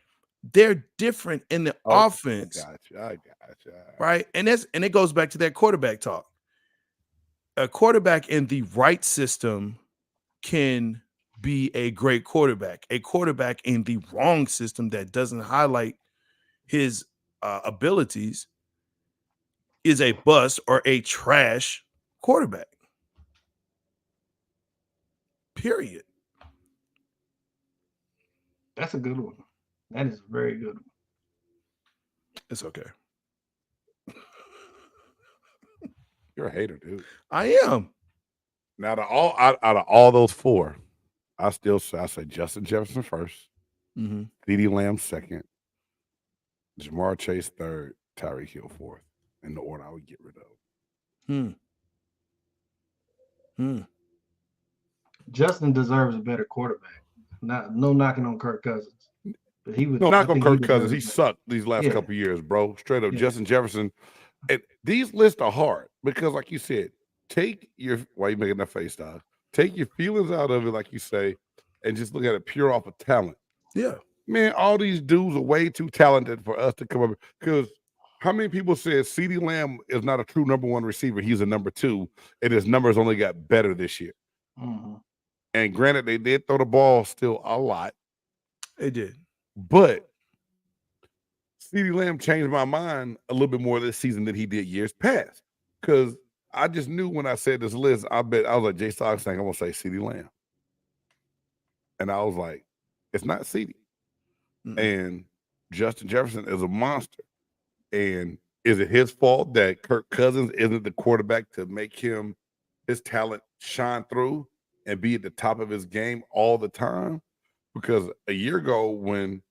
they're different in the offense. I gotcha. Right? And it goes back to that quarterback talk. A quarterback in the right system can be a great quarterback. A quarterback in the wrong system that doesn't highlight his abilities is a bust or a trash quarterback. Period. That's a good one. That is a very good one. It's okay. You're a hater, dude. I am. Now, out of all those four, I say Justin Jefferson first, CeeDee Lamb second, Jamar Chase third, Tyreek Hill fourth, in the order I would get rid of. Justin deserves a better quarterback. No knocking on Kirk Cousins. But he would knock on Kirk Cousins. He sucked these last couple of years, bro. Straight up, Justin Jefferson. And these lists are hard because, like you said, why you making that face, dog? Take your feelings out of it, like you say, and just look at it pure off of talent. Yeah. Man, all these dudes are way too talented for us to come up. Because how many people said CeeDee Lamb is not a true number one receiver? He's a number two, and his numbers only got better this year. And granted, they did throw the ball still a lot. They did. But CeeDee Lamb changed my mind a little bit more this season than he did years past. Because I just knew when I said this list, I was like, Jay Sox saying, I'm going to say CeeDee Lamb. And I was like, it's not CeeDee. And Justin Jefferson is a monster. And is it his fault that Kirk Cousins isn't the quarterback to make his talent shine through and be at the top of his game all the time? Because a year ago, when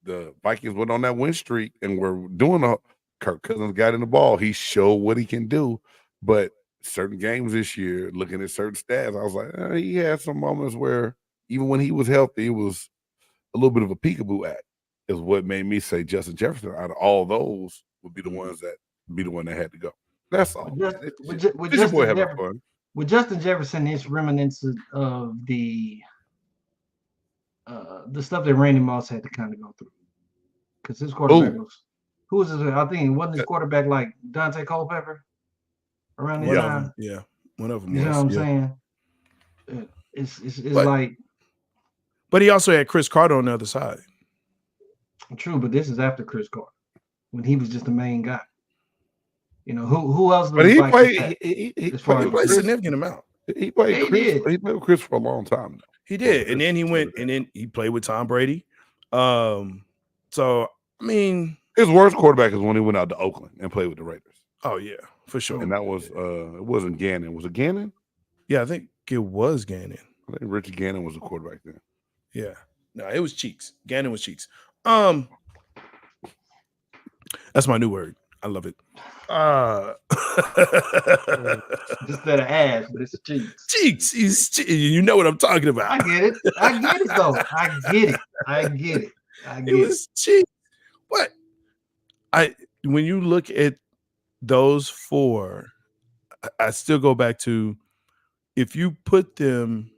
the Vikings went on that win streak and were doing Kirk Cousins got in the ball, he showed what he can do. But certain games this year, looking at certain stats, I was like, he had some moments where even when he was healthy, it was a little bit of a peekaboo act. Is what made me say Justin Jefferson out of all those would be the one that had to go. That's all. With Justin Jefferson, it's reminiscent of the stuff that Randy Moss had to kind of go through. Because his quarterback who was his? I think it wasn't his quarterback like Dante Culpepper around that time. Yeah, one of them. You know what I'm saying? It's like. But he also had Chris Carter on the other side. True, but this is after Chris Carter, when he was just the main guy. You know, who else? But does he Vikings played. have He as far He as played a Chris. significant amount. He played Yeah, he Chris. did. He played with Chris for a long time. He did, and then he went, and then he played with Tom Brady. So I mean, his worst quarterback is when he went out to Oakland and played with the Raiders. oh yeah, for sure. And that was it wasn't Gannon. Was it Gannon? Yeah, I think it was Gannon. I think Richie Gannon was the quarterback then. Yeah, no, it was Cheeks. Gannon was Cheeks. That's my new word. I love it. instead of ass, but it's cheeks. Cheeks. You know what I'm talking about. I get it. I get it though. I get it. It was Cheeks. What? When you look at those four, I still go back to, if you put them,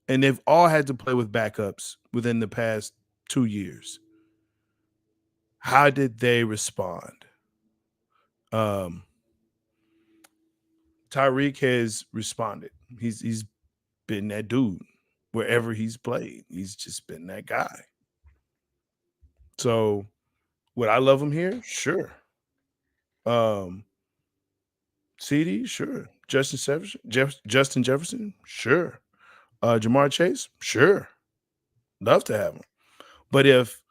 and they've all had to play with backups within the past 2 years. How did they respond? Tyreek has responded. He's been that dude wherever he's played. He's just been that guy. So would I love him here? Sure. CD, sure. Justin Jefferson, sure. Jamar Chase, sure. Love to have him. But if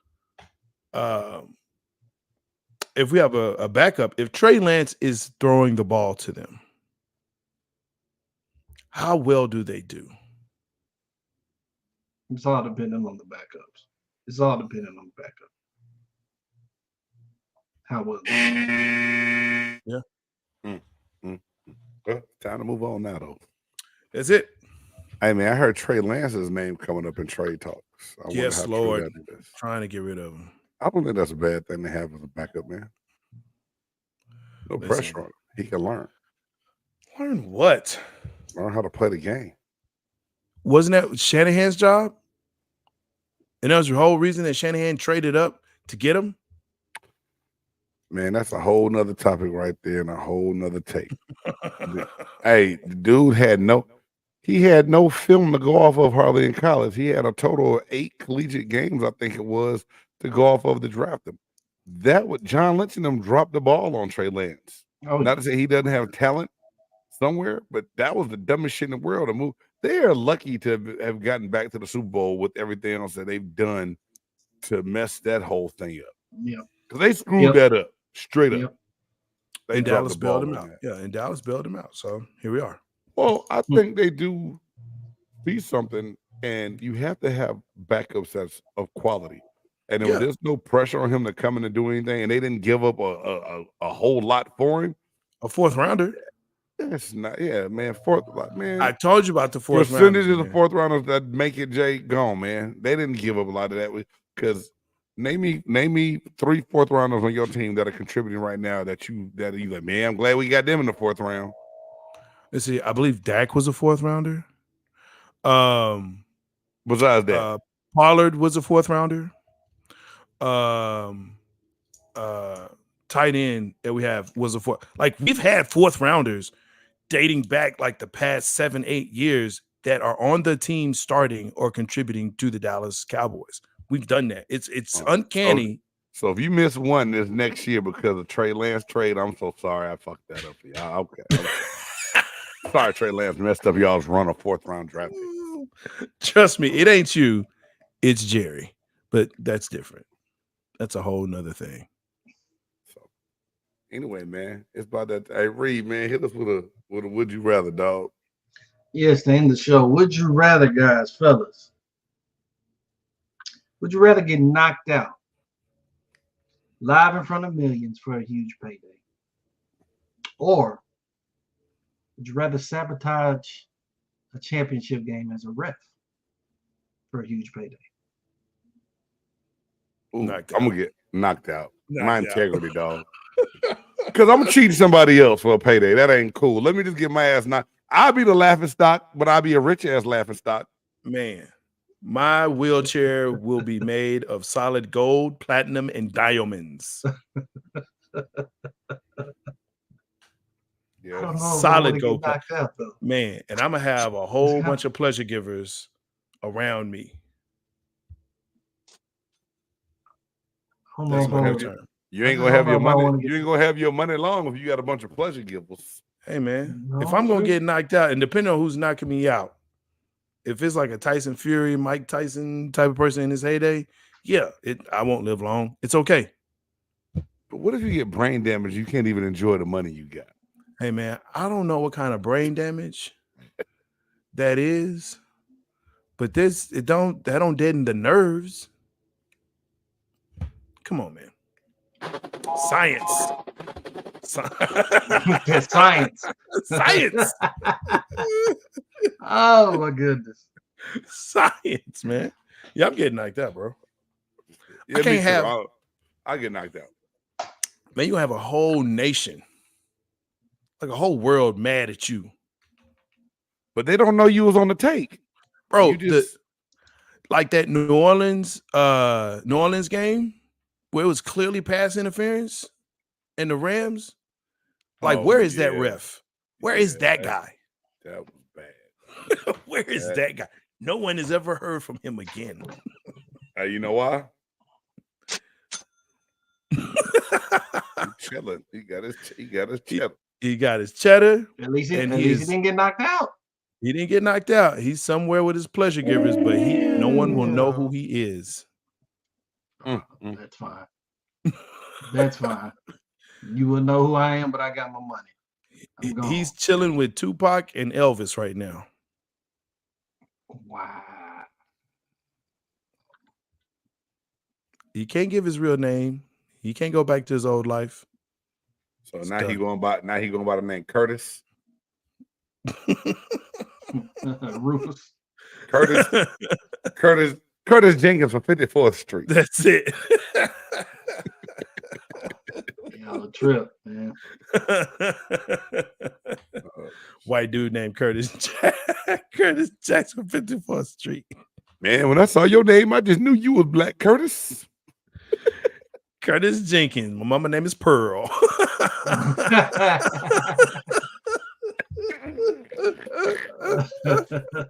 we have a backup, if Trey Lance is throwing the ball to them, how well do they do? It's all dependent on the backups. It's all dependent on the backup. How well? Yeah. Well, time to move on now, though. That's it. Hey, man, I heard Trey Lance's name coming up in trade talks. Yes, Lord. Trying to get rid of him. I don't think that's a bad thing to have as a backup, man. No pressure on him. He can learn. Learn what? Learn how to play the game. Wasn't that Shanahan's job? And that was your whole reason that Shanahan traded up to get him? Man, that's a whole nother topic right there and a whole nother take. Hey, the dude had no film to go off of hardly in college. He had a total of 8 collegiate games, I think it was, to go off of to draft him. That would John Lynch and them dropped the ball on Trey Lance. Not to say he doesn't have talent somewhere, but that was the dumbest shit in the world to move. They are lucky to have gotten back to the Super Bowl with everything else that they've done to mess that whole thing up. Yeah. Because they screwed that up straight up. And Dallas bailed him out. Yeah, and Dallas bailed him out. So here we are. Well, I think they do see something, and you have to have backups that's of quality. And if there's no pressure on him to come in and do anything, and they didn't give up a whole lot for him. A 4th rounder. That's not, man. Man. I told you about the 4th percentage of the 4th rounders that make it, Jay, gone, man. They didn't give up a lot of that because name me 3 4th rounders on your team that are contributing right now that you like, man, I'm glad we got them in the 4th round. Let's see. I believe Dak was a 4th rounder. Besides that, Pollard was a 4th rounder. Tight end that we have was a 4th. Like, we've had 4th rounders dating back like the past 7-8 years that are on the team starting or contributing to the Dallas Cowboys. We've done that. It's uncanny. So if you miss one this next year because of Trey Lance trade, I'm so sorry I fucked that up for y'all. Okay. Sorry, Trey Lance messed up y'all's run a 4th round draft pick. Trust me, it ain't you, it's Jerry. But that's different. That's a whole nother thing. So anyway, man, it's about that. Hey, Reed, man, hit us with a would you rather, dog. Yes, to end the show. Would you rather, guys, fellas? Would you rather get knocked out live in front of millions for a huge payday? Or would you rather sabotage a championship game as a ref for a huge payday? Ooh, I'm going to get knocked out. My integrity, dog. Because I'm cheating somebody else for a payday. That ain't cool. Let me just get my ass knocked. I'll be the laughing stock, but I'll be a rich ass laughing stock. Man, my wheelchair will be made of solid gold, platinum, and diamonds. Yeah. Solid gold. Man, and I'm going to have a whole bunch of pleasure givers around me. I don't That's know gonna if have I- you. You ain't I gonna don't have know your if I money. wanna get You ain't gonna have your money long if you got a bunch of pleasure givers. Hey man, if No, I'm gonna true. get knocked out, and depending on who's knocking me out, if it's like a Tyson Fury, Mike Tyson type of person in his heyday, yeah, I won't live long. It's okay. But what if you get brain damage? You can't even enjoy the money you got. Hey man, I don't know what kind of brain damage that is, but that don't deaden the nerves. Come on, man. Science. That's science. Science. Oh my goodness. Science, man. Yeah, I'm getting knocked out, bro. Yeah, can't me too. have- I'll get knocked out. Man, you have a whole nation, like a whole world mad at you. But they don't know you was on the take. Bro, You just like that New Orleans game where it was clearly pass interference and the Rams. Like, Oh, where is that yeah. ref? Where is Yeah, that guy? that was bad. Where is that guy? No one has ever heard from him again. You know why? He chilling. He got his cheddar. He got his cheddar. At least And he didn't get knocked out. He didn't get knocked out. He's somewhere with his pleasure givers, but no one will know who he is. That's fine. That's fine. You will know who I am, but I got my money. I'm gone. He's chilling with Tupac and Elvis right now. Wow. He can't give his real name. He can't go back to his old life. So It's now he done. going by the name Curtis. Rufus. Curtis Jenkins from 54th Street. That's it. Y'all a trip, man. White dude named Curtis Jackson, 54th Street. Man, when I saw your name, I just knew you was Black Curtis. Curtis Jenkins. My mama name is Pearl.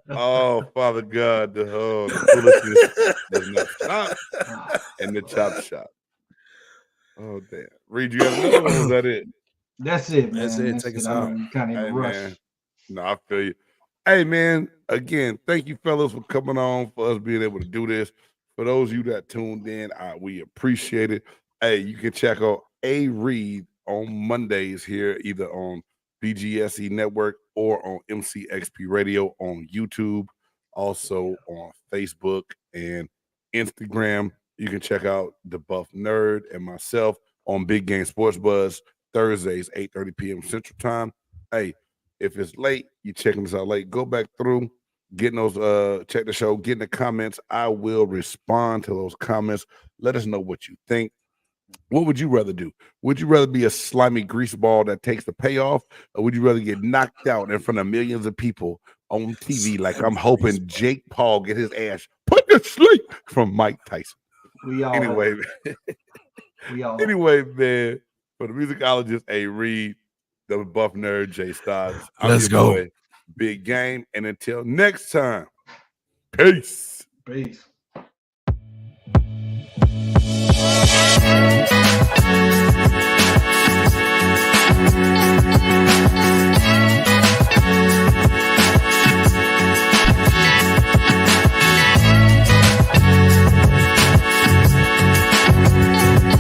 Oh, Father God, the foolishness does not stop in the chop shop. Oh, damn. Reed, you have another one? Was that it? That's it, man. That's it. Take us out. I'm kind of in a Hey, rush. man. No, I feel you. Hey, man, again, thank you, fellas, for coming on, for us being able to do this. For those of you that tuned in, we appreciate it. Hey, you can check out A Reed on Mondays here, either on BGSE Network or on MCXP Radio on YouTube, also on Facebook and Instagram. You can check out the Buff Nerd and myself on Big Game Sports Buzz Thursdays, 8:30 p.m. Central Time. Hey, if it's late, you checking us out late, go back through, getting those, check the show, get in the comments. I will respond to those comments. Let us know what you think. What would you rather do? Would you rather be a slimy grease ball that takes the payoff, or would you rather get knocked out in front of millions of people on TV like I'm hoping Jake Paul get his ass put to sleep from Mike Tyson? Anyway, man, for the musicologist A Reed, the Buff Nerd Jay Stotts, I'm Let's your go. boy, Big Game, and until next time, peace. Peace.